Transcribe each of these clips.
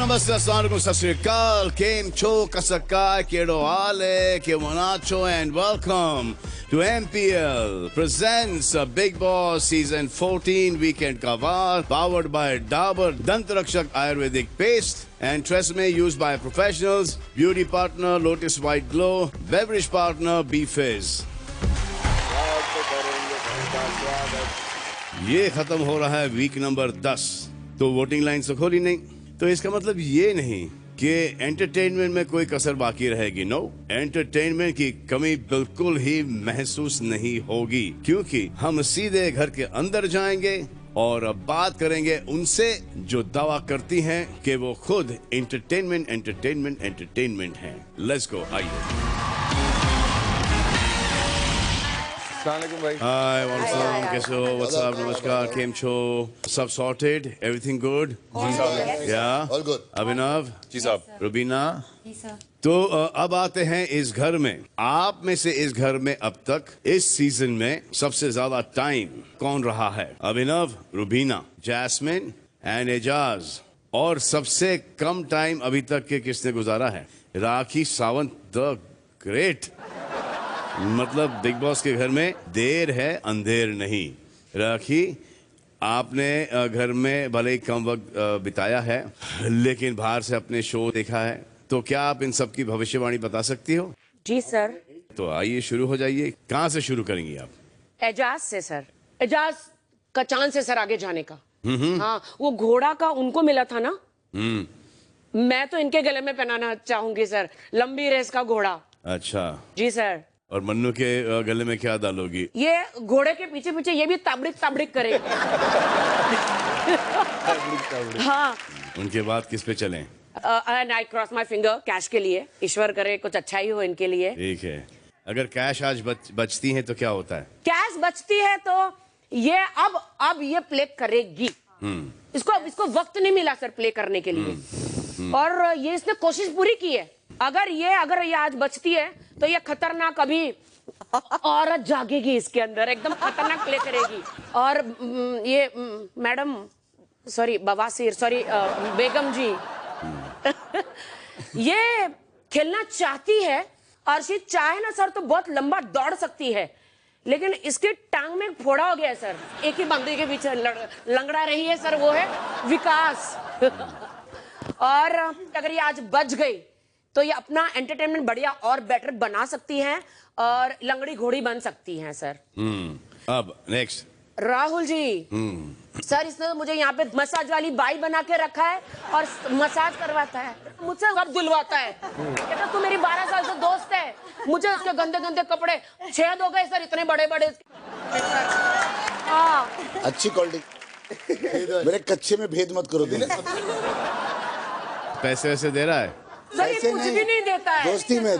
namaste, assalamualaikum, sat sri akal, came cho, kasakai, kedo ale, kemonacho, and welcome to MPL presents Big Boss Season 14 Weekend Cover, powered by Dabur Dant Rakshak Ayurvedic Paste and Tresemme, used by professionals. Beauty partner Lotus White Glow, beverage partner B-Fizz. ये खत्म हो रहा है week number 10, तो voting line तो खोली नहीं, तो इसका मतलब ये नहीं कि एंटरटेनमेंट में कोई कसर बाकी रहेगी। नो, एंटरटेनमेंट की कमी बिल्कुल ही महसूस नहीं होगी, क्योंकि हम सीधे घर के अंदर जाएंगे और अब बात करेंगे उनसे जो दावा करती हैं कि वो खुद एंटरटेनमेंट हैं। लेट्स गो, आइए। भाई। हाय, वालेकुम, कैसे हो? व्हाट्स अप, नमस्कार, केम छो? सब सॉर्टेड, एवरीथिंग गुड? या ऑल गुड। अभिनव जी साहब। रुबीना तो अब आते हैं इस घर में। आप में से इस घर में अब तक इस सीजन में सबसे ज्यादा टाइम कौन रहा है? अभिनव, रुबीना, जैस्मिन एंड एजाज। और सबसे कम टाइम अभी तक के किसने गुजारा है? Rakhi Sawant, the great. मतलब बिग बॉस के घर में देर है अंधेर नहीं। राखी, आपने घर में भले ही कम वक्त बिताया है, लेकिन बाहर से अपने शो देखा है, तो क्या आप इन सब की भविष्यवाणी बता सकती हो? जी सर। तो आइए शुरू हो जाइए। कहाँ से शुरू करेंगी आप? एजाज से सर। एजाज का चांस है सर आगे जाने का। हाँ, वो घोड़ा का उनको मिला था ना। मैं तो इनके गले में पहनाना चाहूंगी सर, लंबी रेस का घोड़ा। अच्छा जी सर। और मन्नू के गले में क्या डालोगी? ये घोड़े के पीछे पीछे ये भी ताबड़िक करेंगे। हाँ। उनके बाद किस पे चलें? And I cross my finger, cash के लिए। ईश्वर करे कुछ अच्छा ही हो इनके लिए। ठीक है। अगर कैश आज बचती है तो क्या होता है? कैश बचती है तो ये अब ये प्ले करेगी। इसको वक्त नहीं मिला सर प्ले करने के लिए, और ये इसने कोशिश पूरी की है। अगर ये आज बचती है तो ये खतरनाक, अभी औरत जागेगी इसके अंदर, एकदम खतरनाक प्ले करेगी। और ये मैडम, सॉरी बवासीर, सॉरी बेगम जी, ये खेलना चाहती है, और ये चाहे ना सर तो बहुत लंबा दौड़ सकती है, लेकिन इसकी टांग में फोड़ा हो गया है सर। एक ही बंदे के पीछे लंगड़ा रही है सर, वो है विकास। और अगर ये आज बच गई तो ये अपना एंटरटेनमेंट बढ़िया और बेटर बना सकती हैं, और लंगड़ी घोड़ी बन सकती हैं सर। अब नेक्स्ट राहुल जी। सर इसने तो मुझे यहाँ पे मसाज वाली बाई बना के रखा है और मसाज करवाता है, मुझसे सब धुलवाता है। कहता तू मेरी 12 साल से दोस्त है, मुझे उसके गंदे गंदे कपड़े छेद हो गए सर, इतने बड़े बड़े। हाँ, अच्छी क्वालिटी। मेरे कच्चे में भेद मत करो। पैसे वैसे दे रहा है? सर ये कुछ भी नहीं देता है।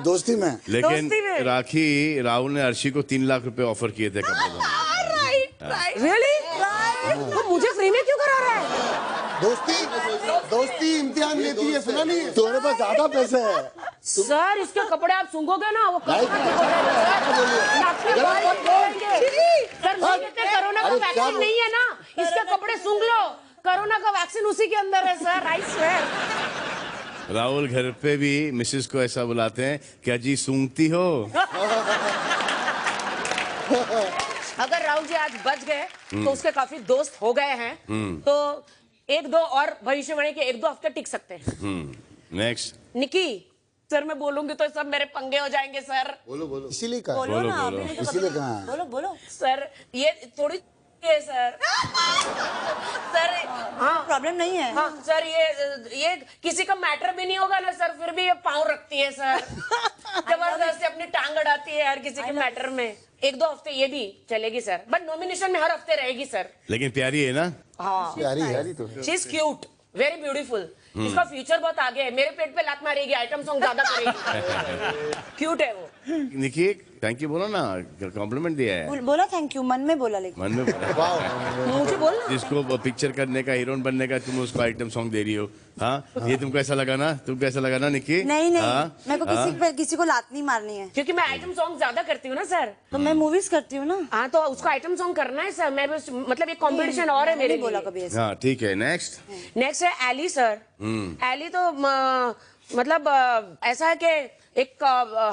दोस्ती में। लेकिन राखी, राहुल ने अर्शी को 3 लाख रुपए ऑफर किए थे कपड़े धोने। Really? तो मुझे फ्री में क्यों करा रहा है? दोस्ती इम्तिहान लेती है, सुना नहीं? तुम्हारे पास ज्यादा पैसे है सर। इसके कपड़े आप सूंघोगे ना, वो सर, कोरोना का वैक्सीन नहीं है ना, इसके कपड़े सूंघ लो, कोरोना का वैक्सीन उसी के अंदर है सर, आई स्वेयर। राहुल घर पे भी मिसेस को ऐसा बुलाते हैं, क्या जी सूंघती हो? अगर राहुल जी आज बच गए तो उसके काफी दोस्त हो गए हैं, तो 1-2 और भविष्यवाणी के 1-2 हफ्ते टिक सकते हैं। नेक्स्ट निकी सर, मैं बोलूंगी तो सब मेरे पंगे हो जाएंगे सर। बोलो। इसीलिए कहा। इसीलिए कहा। बोलो सर, ये थोड़ी है सर। सर हाँ, प्रॉब्लम नहीं है। हाँ सर, ये किसी का मैटर भी नहीं होगा ना सर, फिर भी ये पाँव रखती है सर, जबरदस्ती अपनी टांग अड़ाती है हर किसी के मैटर में। 1-2 हफ्ते ये भी चलेगी सर, बट नॉमिनेशन में हर हफ्ते रहेगी सर। लेकिन प्यारी है ना? हाँ, प्यारी तो है। She is cute, very beautiful. इसका फ्यूचर बहुत आगे है, मेरे पेट पे लात मारेगी, आइटम सॉन्ग ज्यादा करेगी। क्यूट है वो। देखिए, थैंक यू बोलो ना, कॉम्प्लीमेंट दिया है। बोला थैंक यू, मन में बोला लेकिन। मन में बोला। मुझे बोलना। जिसको पिक्चर करने का, हीरोइन बनने का, तुम उसको आइटम सॉन्ग दे रही हो। हाँ, ये तुमको ऐसा लगा ना? तुमको ऐसा लगा ना निक्की? नहीं नहीं, हाँ? मेरे को किसी को लात नहीं मारनी है, क्योंकि मैं आइटम सॉन्ग ज्यादा करती हूँ ना सर। तो मैं मूवीज करती हूँ ना। हाँ, तो उसको आइटम सॉन्ग करना है सर। मैं बस मतलब एक कंपटीशन और है मेरे लिए। बोला कभी ऐसा। हाँ ठीक है, नेक्स्ट। नेक्स्ट है एली सर। एली तो मतलब ऐसा है कि एक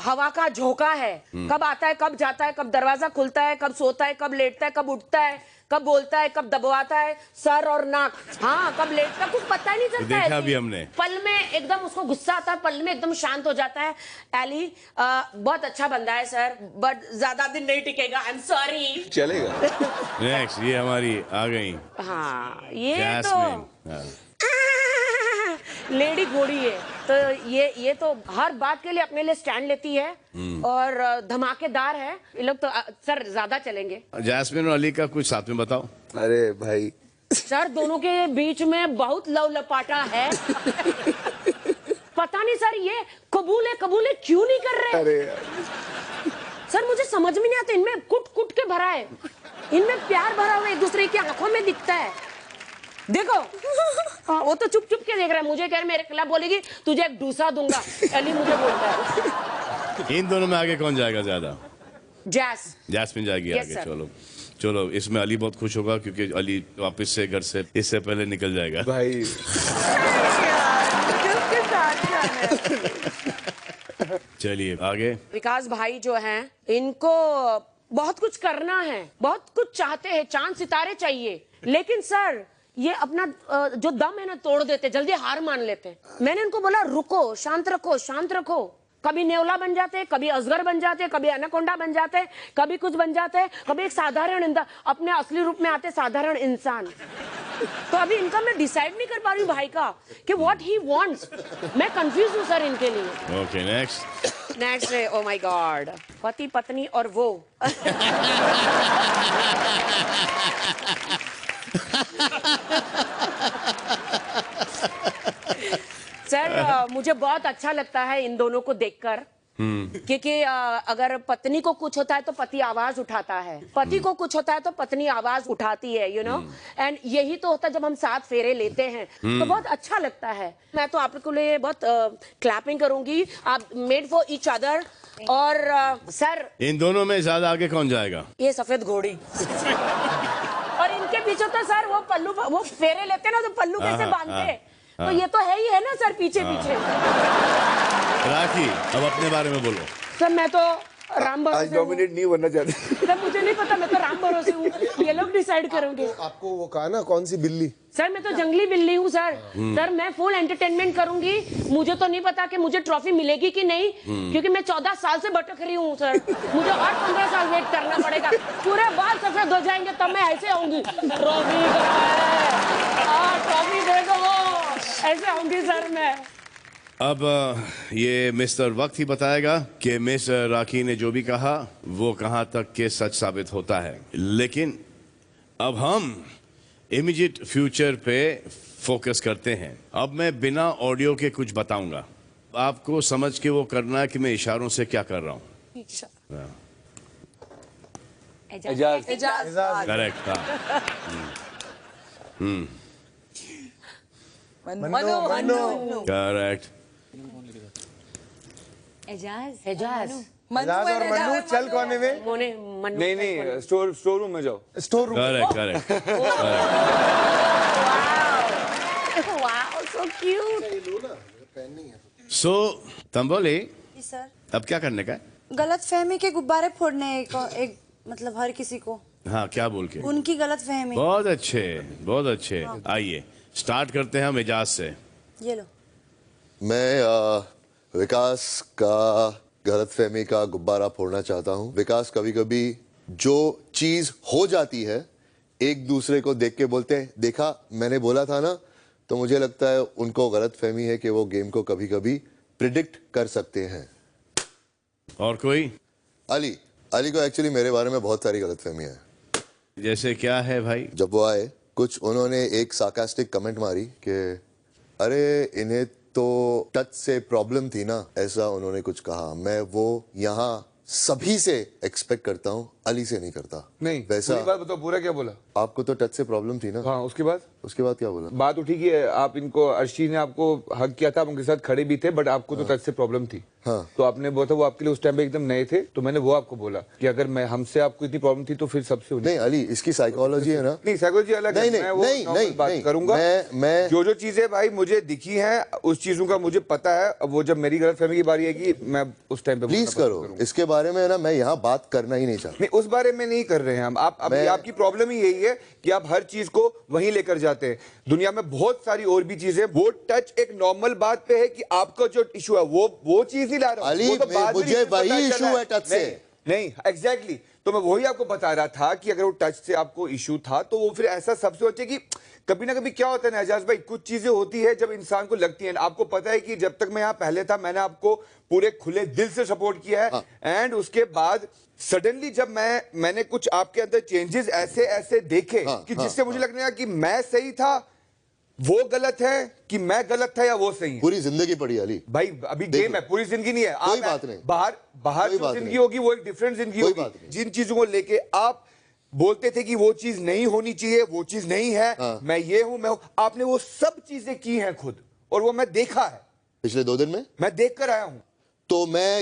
हवा का झोंका है। कब आता है, कब जाता है, कब दरवाजा खुलता है, कब सोता है, कब लेटता है, कब उठता है, कब बोलता है, कब दबवाता है सर और नाक। हाँ, कब लेटता है कुछ पता ही नहीं चलता है। देखा भी हमने। पल में एकदम उसको गुस्सा आता है, पल में एकदम शांत हो जाता है। एली बहुत अच्छा बंदा है सर, बट ज्यादा दिन नहीं टिकेगा। I am sorry. चलेगा। नेक्स्ट, ये हमारी आ गई हाँ, ये जैस्मिन। तो हाँ। लेडी घोड़ी है। तो ये तो हर बात के लिए अपने लिए स्टैंड लेती है और धमाकेदार है। ये लोग तो सर ज्यादा चलेंगे। जैस्मिन और अली का कुछ साथ में बताओ। अरे भाई सर दोनों के बीच में बहुत लव लपाटा है। पता नहीं सर, ये कबूले क्यों नहीं कर रहे? अरे सर मुझे समझ में नहीं आता। इनमें कुट कुट के भरा है, इनमें प्यार भरा हुआ एक दूसरे की आंखों में दिखता है। देखो हाँ, वो तो चुप चुप के देख रहा है। मुझे कह रहा है मेरे खिलाफ बोलेगी तुझे एक डूसा दूंगा। अली मुझे बोलता है। इन दोनों में आगे कौन जाएगा ज्यादा? जैस्मिन जाएगी Yes, आगे। sir. चलो इसमें अली बहुत खुश होगा क्योंकि अली वापस से घर से इससे पहले निकल जाएगा। भाई चलिए आगे। विकास भाई जो हैं, इनको बहुत कुछ करना है, बहुत कुछ चाहते हैं, चांद सितारे चाहिए, लेकिन सर ये अपना जो दम है ना तोड़ देते, जल्दी हार मान लेते हैं। मैंने इनको बोला रुको, शांत रखो, शांत रखो। कभी नेवला बन जाते हैं, कभी अजगर बन जाते हैं, कभी एनाकोंडा बन जाते हैं, कभी कुछ बन जाते हैं, कभी एक साधारण इंसान अपने असली रूप में आते, साधारण इंसान। तो अभी इनका मैं डिसाइड नहीं कर पा रही हूँ भाई का कि व्हाट ही वांट्स। मैं कंफ्यूज हूँ सर इनके लिए। ओके नेक्स्ट है, ओ माय गॉड, पति पत्नी और वो। सर मुझे बहुत अच्छा लगता है इन दोनों को देखकर, क्योंकि अगर पत्नी को कुछ होता है तो पति आवाज उठाता है, पति को कुछ होता है तो पत्नी आवाज उठाती है, यू नो। एंड यही तो होता है जब हम साथ फेरे लेते हैं, तो बहुत अच्छा लगता है। मैं तो आपके लिए बहुत क्लैपिंग करूंगी। आप मेड फॉर ईच अदर। और सर इन दोनों में ज्यादा आगे कौन जाएगा? ये सफेद घोड़ी। और इनके पीछे तो सर वो पल्लू, वो फेरे लेते ना तो पल्लू कैसे बांधते, तो ये तो है ही है ना सर पीछे पीछे। राखी, अब अपने बारे में बोलो। सर मैं तो राम आज भरोसे हूँ। डोमिनेट नहीं बनना चाहते। सर मुझे नहीं पता, मैं तो राम भरोसे हूँ, ये लोग डिसाइड करेंगे। आपको वो कहा ना कौन सी बिल्ली? सर मैं तो जंगली बिल्ली हूँ सर। सर मैं फुल एंटरटेनमेंट करूंगी। मुझे तो नहीं पता कि मुझे ट्रॉफी मिलेगी कि नहीं, क्योंकि मैं 14 साल से भटक रही हूँ सर। मुझे और 15 साल वेट करना पड़ेगा, पूरे बाल सफेद हो जाएंगे तब मैं ऐसे आऊंगी। ट्रॉफी दे दो, ऐसे आऊंगी सर मैं। अब ये मिस्टर वक्त ही बताएगा कि मिस राखी ने जो भी कहा वो कहां तक के सच साबित होता है। लेकिन अब हम इमीडिएट फ्यूचर पे फोकस करते हैं। अब मैं बिना ऑडियो के कुछ बताऊंगा, आपको समझ के वो करना है कि मैं इशारों से क्या कर रहा हूं। करेक्ट। करेक्ट। एजाज एजाज और मन्नू चल कोने में। नहीं स्टोर रूम में जाओ। Store room. Correct. Wow so cute. So Tamboli, sir अब क्या करने का है? गलत फहमी के गुब्बारे फोड़ने एक मतलब हर किसी को, हाँ, क्या बोल के? उनकी गलत फहमी। बहुत अच्छे, बहुत अच्छे। आइए स्टार्ट करते हैं हम एजाज से। ये लो। मैं विकास का गलतफहमी का गुब्बारा फोड़ना चाहता हूं। विकास कभी कभी जो चीज हो जाती है एक दूसरे को देख के बोलते हैं, देखा मैंने बोला था ना। तो मुझे लगता है उनको गलतफहमी है कि वो गेम को कभी कभी प्रिडिक्ट कर सकते हैं। और कोई? अली को एक्चुअली मेरे बारे में बहुत सारी गलतफहमी है। जैसे क्या है भाई? जब वो आए कुछ उन्होंने एक सार्कास्टिक कमेंट मारी कि अरे इन्हें तो टच से प्रॉब्लम थी ना, ऐसा उन्होंने कुछ कहा। मैं वो यहाँ सभी से एक्सपेक्ट करता हूँ, अली से नहीं करता। नहीं वैसा पूरी बात बताओ, पूरा क्या बोला? आपको तो टच से प्रॉब्लम थी ना? हाँ, उसके बाद क्या बोला? बात उठी कि आप इनको, अर्शी ने आपको हक किया था, आप उनके साथ खड़े भी थे, बट आपको तो टच से प्रॉब्लम थी। हाँ। तो आपने बोला था वो आपके लिए उस टाइम पे एकदम नए थे, तो मैंने वो आपको बोला कि अगर मैं हमसे आपको इतनी प्रॉब्लम थी तो फिर सबसे नहीं अली, इसकी साइकोलॉजी है ना? नहीं, साइकोलॉजी अलग है। मैं वो नॉर्मल बात करूंगा। मैं जो चीजें भाई मुझे दिखी हैं उस चीजों का मुझे पता है। अब वो जब मेरी गलतफहमी की बारी है कि मैं उस टाइम पे प्लीज करो इसके बारे में ना, मैं यहाँ बात करना ही नहीं चाहता। नहीं, उस बारे में नहीं कर रहे हैं हम। आपकी प्रॉब्लम ही यही है कि आप हर चीज को वहीं लेकर जाते हैं। दुनिया में बहुत सारी और भी चीजें, वो टच एक नॉर्मल बात पे है कि आपका जो इशू है वो चीज ही ला रहा हूं। मुझे वही इशू है टच से। नहीं एग्जैक्टली, तो मैं वही आपको बता रहा था कि अगर वो टच से आपको इशू था तो वो फिर ऐसा सबसे अच्छे कि कभी ना कभी क्या होता है ना एजाज भाई, कुछ चीजें होती है जब इंसान को लगती है। आपको पता है कि जब तक मैं यहाँ पहले था मैंने आपको पूरे खुले दिल से सपोर्ट किया है। एंड उसके बाद सडनली जब मैंने कुछ आपके अंदर चेंजेस ऐसे देखे कि जिससे मुझे लगने लगा कि मैं सही था, वो गलत है, कि मैं गलत था या वो सही है। पूरी जिंदगी पड़ी अली भाई, अभी गेम है, पूरी जिंदगी नहीं है। कोई बात नहीं। बाहर जो जिंदगी होगी वो एक डिफरेंट जिंदगी होगी। जिन चीजों को लेके आप बोलते थे कि वो चीज नहीं होनी चाहिए, वो चीज नहीं है, मैं ये हूं, मैं हूं, आपने वो सब चीजें की हैं खुद, और वो मैं देखा है पिछले 2 दिन में, मैं देख कर आया हूं। तो मैं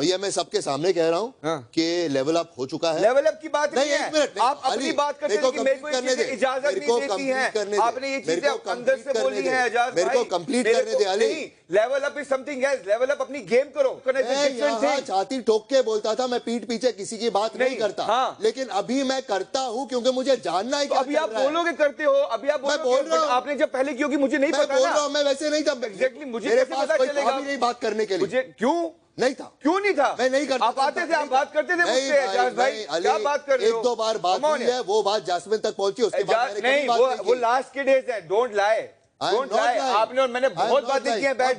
ये मैं सबके सामने कह रहा हूं कि लेवल अप हो चुका है। लेवल अप की बात नहीं है, आप अपनी बात करते हैं कि मेरे को ये चीजें इजाजत नहीं देती हैं। आपने ये चीजें अंदर से बोली हैं एजाज भाई, मेरे को कंप्लीट करने दे Ali. Level up is something else, level up अपनी गेम करो। मैं छाती ठोक के बोलता था, मैं पीठ पीछे किसी की बात नहीं करता, लेकिन अभी मैं करता हूं क्योंकि मुझे जानना है। अभी आप बोलोगे करते हो, अभी आप बोल रहे हो, आपने जब पहले की होगी मुझे नहीं पता ना। मैं वैसे नहीं था एग्जैक्टली, मुझे पता चलेगा नहीं बात करने के लिए। क्यों नहीं था? क्यों नहीं था? मैं नहीं करता। आप आते थे, आप बात करते थे मुझसे एजाज भाई, क्या बात कर रहे हो? 1-2 बार बात हुई है, वो बात जास्मिन तक पहुंची, उसके बाद मैंने नहीं, वो लास्ट के डेज है। Don't lie, don't lie. आपने और मैंने बहुत बातें की हैं, बैठ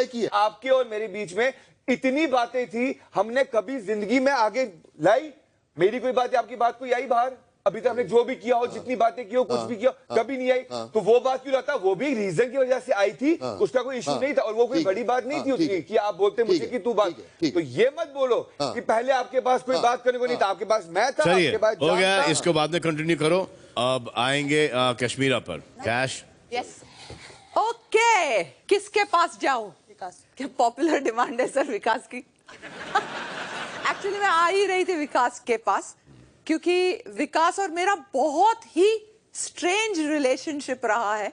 के आपके और मेरे बीच में इतनी बातें थी, हमने कभी जिंदगी में आगे लाई? मेरी कोई बात, आपकी बात कोई आई बाहर? अभी तक हमने जो भी किया हो, जितनी बातें की हो, कुछ भी किया हो, कभी नहीं आई। तो वो बात क्यों रहता? वो भी रीजन की वजह से आई थी, उसका कोई इशू नहीं था, और वो कोई बड़ी बात नहीं थी उसकी कि आप बोलते मुझे कि तू बात। तो ये मत बोलो कि पहले आपके पास कोई बात करने को नहीं था, आपके पास मैं था। चलिए हो गया, इसको बाद में कंटिन्यू करो। अब आएंगे कश्मीरा पर। कैश ओके, किसके पास जाऊं? विकास, क्या पॉपुलर डिमांड है सर विकास की? एक्चुअली मैं आ ही रही थी विकास के पास, क्योंकि विकास और मेरा बहुत ही स्ट्रेंज रिलेशनशिप रहा है,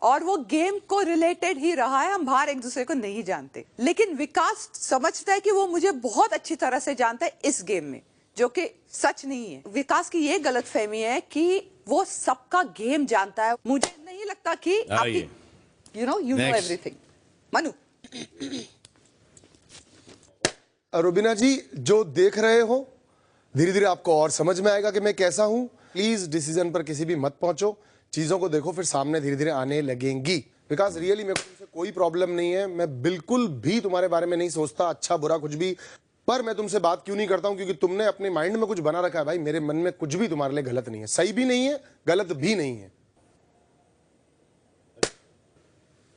और वो गेम को रिलेटेड ही रहा है। हम बाहर एक दूसरे को नहीं जानते, लेकिन विकास समझता है कि वो मुझे बहुत अच्छी तरह से जानता है इस गेम में, जो कि सच नहीं है। विकास की ये गलतफहमी है कि वो सबका गेम जानता है। मुझे नहीं लगता कि you know everything. Manu, Rubina ji, जो देख रहे हो धीरे धीरे आपको और समझ में आएगा कि मैं कैसा हूं। प्लीज डिसीजन पर किसी भी मत पहुंचो, चीजों को देखो, फिर सामने धीरे धीरे आने लगेंगी। बिकॉज रियली मेरे को तुमसे कोई प्रॉब्लम नहीं है, मैं बिल्कुल भी तुम्हारे बारे में नहीं सोचता अच्छा बुरा कुछ भी। पर मैं तुमसे बात क्यों नहीं करता हूं? क्योंकि तुमने अपने माइंड में कुछ बना रखा है। भाई मेरे मन में कुछ भी तुम्हारे लिए गलत नहीं है, सही भी नहीं है, गलत भी नहीं है।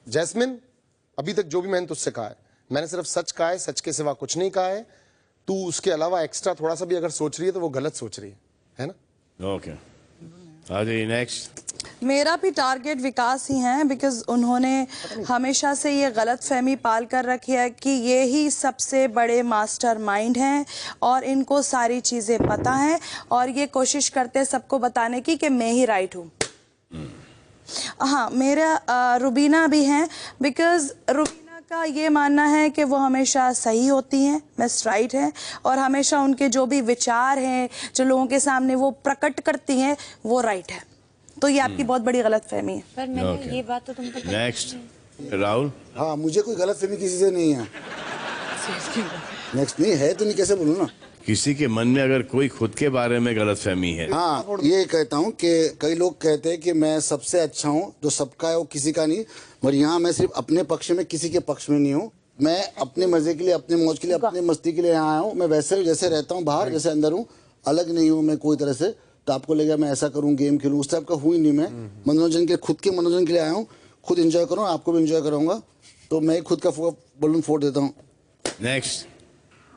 जैस्मिन, अभी तक जो भी मैंने तुझसे कहा है, मैंने सिर्फ सच कहा है, सच के सिवा कुछ नहीं कहा है। तू उसके अलावा एक्स्ट्रा थोड़ा सा भी अगर सोच रही है तो वो गलत सोच रही है ना? ओके, आ जाइए नेक्स्ट। मेरा भी टारगेट विकास ही है, बिकॉज उन्होंने हमेशा से ये गलत फहमी पाल कर रखी है कि ये ही सबसे बड़े मास्टर माइंड हैं और इनको सारी चीज़ें पता हैं, और ये कोशिश करते हैं सबको बताने की कि मैं ही राइट हूँ। हाँ, मेरा रुबीना भी हैं, बिकॉज रुबीना का ये मानना है कि वो हमेशा सही होती हैं, बेस्ट राइट है, और हमेशा उनके जो भी विचार हैं जो लोगों के सामने वो प्रकट करती हैं वो राइट है। तो ये आपकी बहुत बड़ी गलतफहमी है। पर नहीं, ये बात तो तुम तो नेक्स्ट राहुल। हाँ, मुझे कोई गलतफहमी किसी से नहीं है। नेक्स्ट नहीं है तो नहीं कैसे बोलूँ ना। किसी के मन में अगर कोई खुद के बारे में गलतफहमी है, हाँ, ये कहता हूँ कि कई लोग कहते हैं कि मैं सबसे अच्छा हूँ, जो सबका है वो किसी का नहीं। मगर यहाँ मैं सिर्फ अपने पक्ष में, किसी के पक्ष में नहीं हूँ। मैं अपने मजे के लिए, अपने मौज के लिए, अपने मस्ती के लिए यहाँ आया हूँ। मैं वैसे जैसे रहता हूँ बाहर, जैसे अंदर हूँ, अलग नहीं हूँ मैं कोई तरह से। तो आपको लगेगा मैं ऐसा करूँ, गेम खेलूँ, उस टाइप का हुई नहीं। मैं मनोरंजन के, खुद के मनोरंजन के लिए आया हूँ, खुद एंजॉय करूँ, आपको भी एंजॉय कराऊंगा। तो मैं खुद का बलून फोड़ देता हूँ। नेक्स्ट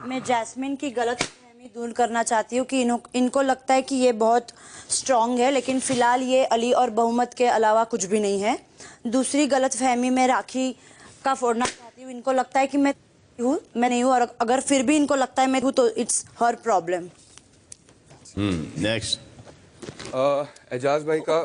मैं जैस्मिन की गलतफहमी दूर करना चाहती हूँ कि इनको लगता है कि ये बहुत स्ट्रांग है, लेकिन फिलहाल ये अली और बहुमत के अलावा कुछ भी नहीं है। दूसरी गलतफहमी मैं राखी का फोड़ना चाहती हूँ। इनको लगता है कि मैं नहीं हूँ, और अगर फिर भी इनको लगता है मैं हूँ तो it's her problem. Next. Eijaz भाई का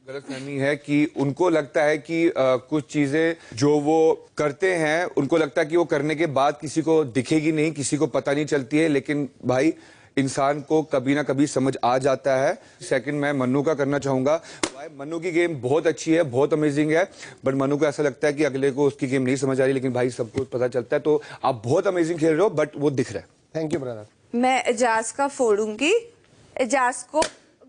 गलतफहमी है कि उनको लगता है कि कुछ चीजें जो वो करते हैं उनको लगता है कि वो करने के बाद किसी को दिखेगी नहीं, किसी को पता नहीं चलती है, लेकिन भाई इंसान को कभी ना कभी समझ आ जाता है। सेकंड मैं मन्नू का करना चाहूंगा। भाई मन्नू की गेम बहुत अच्छी है, बहुत अमेजिंग है, बट मन्नू को ऐसा लगता है कि अगले को उसकी गेम नहीं समझ आ रही, लेकिन भाई सबको पता चलता है। तो आप बहुत अमेजिंग खेल रहे हो, बट वो दिख रहा है। Thank you brother. मैं एजाज का फोड़ूंगी। एजाज को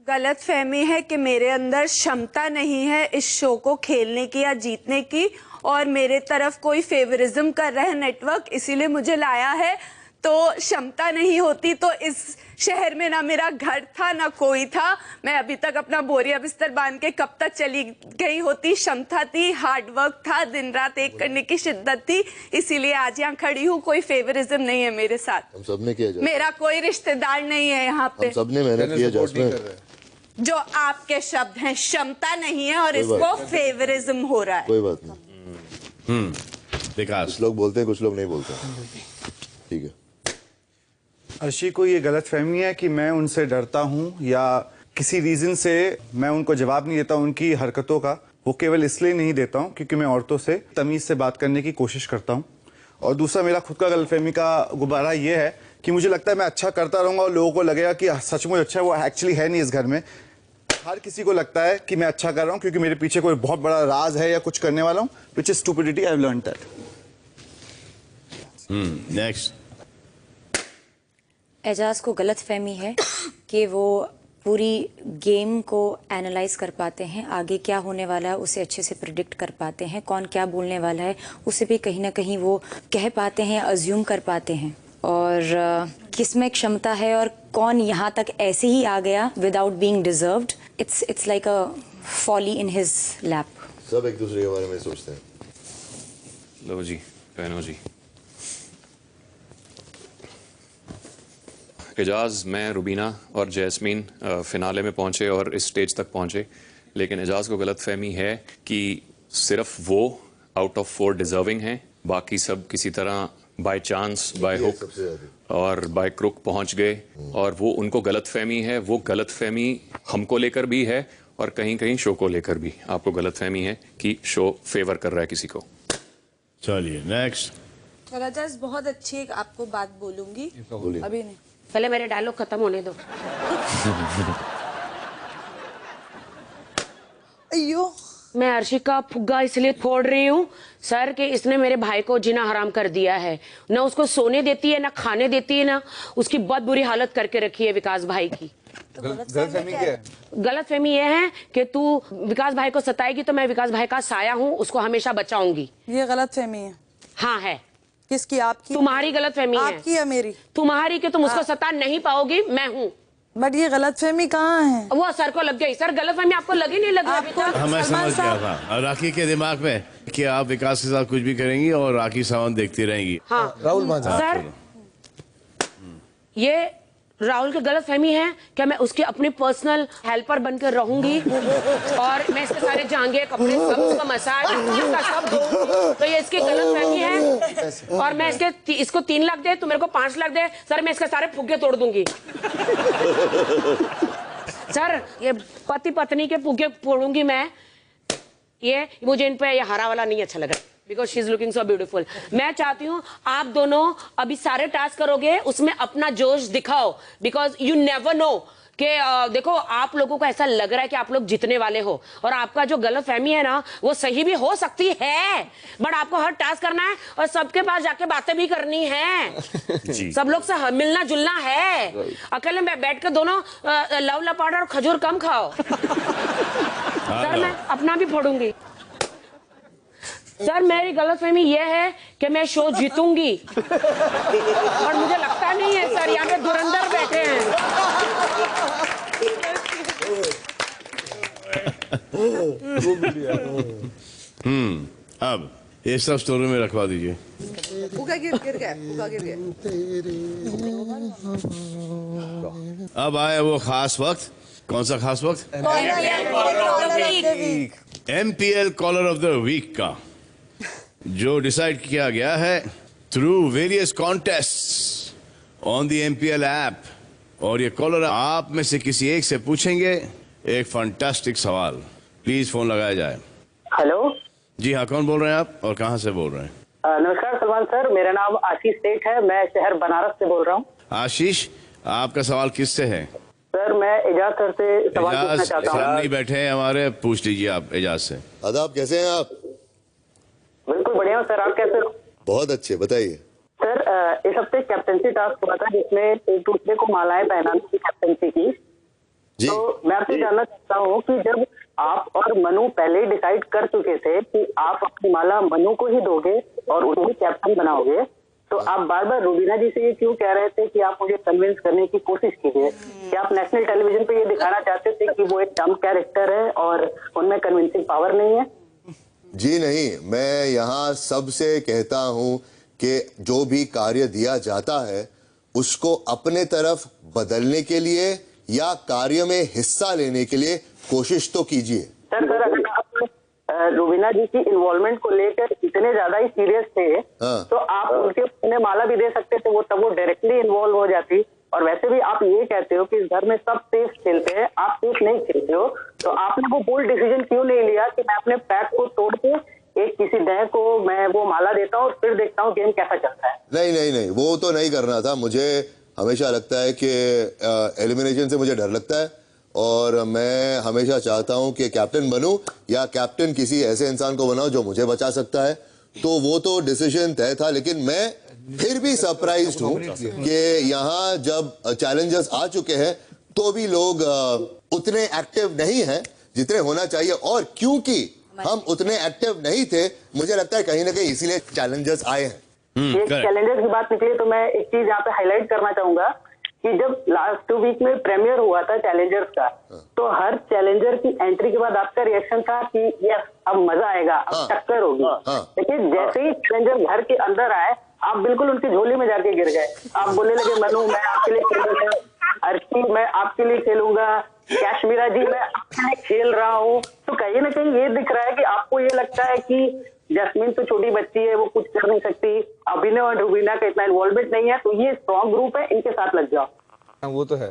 गलत फहमी है कि मेरे अंदर क्षमता नहीं है इस शो को खेलने की या जीतने की, और मेरे तरफ कोई फेवरिज्म कर रहा है नेटवर्क, इसीलिए मुझे लाया है। तो क्षमता नहीं होती तो इस शहर में ना मेरा घर था ना कोई था, मैं अभी तक अपना बोरिया बिस्तर बांध के कब तक चली गई होती। क्षमता थी, हार्डवर्क था, दिन रात एक करने की शिद्दत थी, इसीलिए आज यहाँ खड़ी हूँ। कोई फेवरिज्म नहीं है मेरे साथ। हम सबने किया, मेरा कोई रिश्तेदार नहीं है यहाँ पे। हम सबने मेहनत की है जैस्मिन। जो आपके शब्द हैं, क्षमता नहीं है और इसको फेवरिज्म हो रहा है। कोई बात नहीं। विकास। कुछ लोग बोलते हैं, कुछ लोग नहीं बोलते। ठीक है। अर्शी को ये गलतफहमी है कि मैं उनसे डरता हूँ या किसी रीजन से मैं उनको जवाब नहीं देता उनकी हरकतों का। वो केवल इसलिए नहीं देता हूँ क्योंकि मैं औरतों से तमीज से बात करने की कोशिश करता हूँ। और दूसरा मेरा खुद का गलतफहमी का गुब्बारा ये है कि मुझे लगता है मैं अच्छा करता रहूंगा और लोगों को लगेगा कि सचमुच अच्छा है। वो एक्चुअली है नहीं इस घर में। हर किसी को लगता है कि मैं अच्छा कर रहा हूँ क्योंकि मेरे पीछे कोई बहुत बड़ा राज है या कुछ करने वाला हूँ, which is stupidity. I have learned that. Next. Eijaz को गलतफहमी है कि वो पूरी गेम को एनालाइज कर पाते हैं, आगे क्या होने वाला है उसे अच्छे से प्रिडिक्ट कर पाते हैं, कौन क्या बोलने वाला है उसे भी कहीं ना कहीं वो कह पाते हैं, अज्यूम कर पाते हैं, और किस में क्षमता है और कौन यहाँ तक ऐसे ही आ गया without being deserved. It's like a folly in his lap. सब एक दूसरे के बारे में सोचते हैं। लो जी, बहनों जी। एजाज, मैं, रुबीना और जैस्मीन फिनाले में पहुंचे और इस स्टेज तक पहुंचे, लेकिन एजाज को गलतफहमी है कि सिर्फ वो आउट ऑफ 4 डिजर्विंग हैं, बाकी सब किसी तरह बाय चांस, बाय हुक और बाय क्रुक पहुंच गए। और वो उनको गलतफहमी है, वो गलतफहमी हमको लेकर भी है और कहीं कहीं शो को लेकर भी। आपको गलतफहमी है कि शो फेवर कर रहा है किसी को। चलिए नेक्स्ट। एजाज, बहुत अच्छी एक आपको बात बोलूंगी, अभी नहीं, पहले मेरे डायलॉग खत्म होने दो। अयो, मैं अर्शी का फुग्गा इसलिए फोड़ रही हूँ सर कि इसने मेरे भाई को जीना हराम कर दिया है। ना उसको सोने देती है, ना खाने देती है, ना उसकी बहुत बुरी हालत करके रखी है विकास भाई की। गलतफहमी क्या है? गलतफहमी ये है कि तू विकास भाई को सताएगी तो मैं विकास भाई का साया हूँ, उसको हमेशा बचाऊंगी। ये गलतफहमी है। हाँ है। किसकी? आपकी? तुम्हारी गलतफहमी है। आपकी या मेरी? तुम्हारी कि तुम उसको सता नहीं पाओगी, मैं हूँ। बट ये गलतफहमी कहाँ है? वो सर को लग गई। सर गलतफहमी आपको लगी नहीं लगी? आपको मैं समझ गया था राखी के दिमाग में कि आप विकास के साथ कुछ भी करेंगी और राखी सावंत देखती रहेंगी। हाँ राहुल मांझा सर, ये राहुल की गलतफहमी है कि मैं उसकी अपनी पर्सनल हेल्पर बनकर रहूंगी और मैं इसके सारे जांघे, कपड़े, सब उसका मसाज सब दूंगी। तो ये इसकी गलतफहमी है। और मैं इसको 3 लाख दे तो मेरे को 5 लाख दे सर, मैं इसके सारे फुग्गे तोड़ दूंगी। सर ये पति पत्नी के फुग्गे फोड़ूंगी मैं। ये मुझे इन पे ये हरा वाला नहीं अच्छा लगा because she is looking so beautiful. मैं चाहती हूँ आप दोनों अभी सारे टास्क करोगे, उसमें अपना जोश दिखाओ बिकॉज यू नेवर नो कि देखो आप लोगों को ऐसा लग रहा है कि आप लोग जीतने वाले हो और आपका जो गलतफहमी है ना वो सही भी हो सकती है, बट आपको हर टास्क करना है और सबके पास जाके बातें भी करनी है। सब लोग से मिलना जुलना है। अकेले में बैठ कर दोनों लव लपाट और खजूर कम खाओ। सर मैं अपना भी फोड़ूंगी। सर मेरी गलतफहमी ये है कि मैं शो जीतूंगी और मुझे लगता नहीं है सर, यहाँ पे धुरंधर बैठे हैं। अब ये सब स्टोरी में रखवा दीजिए। फुग्गा की गिर गया, फुग्गा गिर गया। अब आया वो खास वक्त। कौन सा खास वक्त? MPL caller of the week का, जो डिसाइड किया गया है through various contest on the MPL app. और ये कॉलर आप में से किसी एक से पूछेंगे एक फंटास्टिक सवाल। प्लीज फोन लगाया जाए। हेलो जी हाँ, कौन बोल रहे हैं आप और कहाँ से बोल रहे हैं? नमस्कार सलमान सर, मेरा नाम आशीष सेठ है, मैं शहर बनारस से बोल रहा हूँ। आशीष, आपका सवाल किससे है? सर मैं एजाज सर से सवाल पूछना चाहता हूँ। सर नहीं बैठे हैं हमारे, पूछ लीजिए आप एजाज से। आदाब, कैसे हैं आप? बिल्कुल बढ़िया हूँ सर, आप कैसे हो? बहुत अच्छे, बताइए। सर इस हफ्ते कैप्टनसी टास्क हुआ था जिसमें एक दूसरे को मालाएं पहनाने की कैप्टनसी की। तो मैं आपसे जानना चाहता हूँ कि जब आप और मनु पहले ही डिसाइड कर चुके थे कि आप अपनी माला मनु को ही दोगे और उन्हें कैप्टन बनाओगे, तो आप बार बार रुबीना जी से ये क्यों कह रहे थे कि आप मुझे कन्विंस करने की कोशिश कीजिए? क्या आप नेशनल टेलीविजन पे ये दिखाना चाहते थे कि वो एक डम कैरेक्टर है और उनमें कन्विंसिंग पावर नहीं है? जी नहीं, मैं यहाँ सबसे कहता हूँ कि जो भी कार्य दिया जाता है उसको अपने तरफ बदलने के लिए या कार्य में हिस्सा लेने के लिए कोशिश तो कीजिए। सर अगर आप रुबीना जी की इन्वॉल्वमेंट को लेकर इतने ज्यादा ही सीरियस थे तो आप उन्हें माला भी दे सकते थे, वो तब वो डायरेक्टली इन्वॉल्व हो जाती। और वैसे भी आप ये कहते हो कि इस घर में सब सेफ खेलते हैं, आप सेफ नहीं खेलते हो, तो आपने वो बोल्ड डिसीजन क्यों नहीं लिया कि मैं अपने पैक को तोड़ के एक किसी नए को मैं वो माला देता हूँ और फिर देखता हूँ गेम कैसा चलता है? नहीं, वो तो नहीं करना था। मुझे हमेशा लगता है कि एलिमिनेशन से मुझे डर लगता है और मैं हमेशा चाहता हूं कि कैप्टन बनूं या कैप्टन किसी ऐसे इंसान को बनाओ जो मुझे बचा सकता है। तो वो तो डिसीजन तय था, लेकिन मैं फिर भी सरप्राइज्ड हूं कि यहाँ जब चैलेंजर्स आ चुके हैं तो भी लोग उतने एक्टिव नहीं हैं जितने होना चाहिए। और क्योंकि हम उतने एक्टिव नहीं थे, मुझे लगता है कहीं ना कहीं इसीलिए चैलेंजर्स आए हैं। एक चैलेंजर्स की बात निकली तो मैं एक चीज यहाँ पे हाईलाइट करना चाहूंगा कि जब लास्ट 2 वीक में प्रीमियर हुआ था चैलेंजर्स का, तो हर चैलेंजर की एंट्री के बाद आपका रिएक्शन था कि यस अब मजा आएगा, अब टक्कर होगी। लेकिन जैसे ही चैलेंजर घर के अंदर आए, आप बिल्कुल उनकी झोली में जाके गिर गए। आप बोलने लगे मनु मैं आपके लिए खेलूंगा, अर्शी मैं आपके लिए खेलूंगा, काश्मीरा जी मैं आपके लिए खेल रहा हूँ। तो कहीं ना कहीं ये दिख रहा है कि आपको ये लगता है कि जैस्मीन तो छोटी बच्ची है, वो कुछ कर नहीं सकती, अभिनव और रुबीना का इतना इन्वॉल्वमेंट नहीं है, तो ये स्ट्रॉन्ग ग्रुप है, इनके साथ लग जाओ। वो तो है।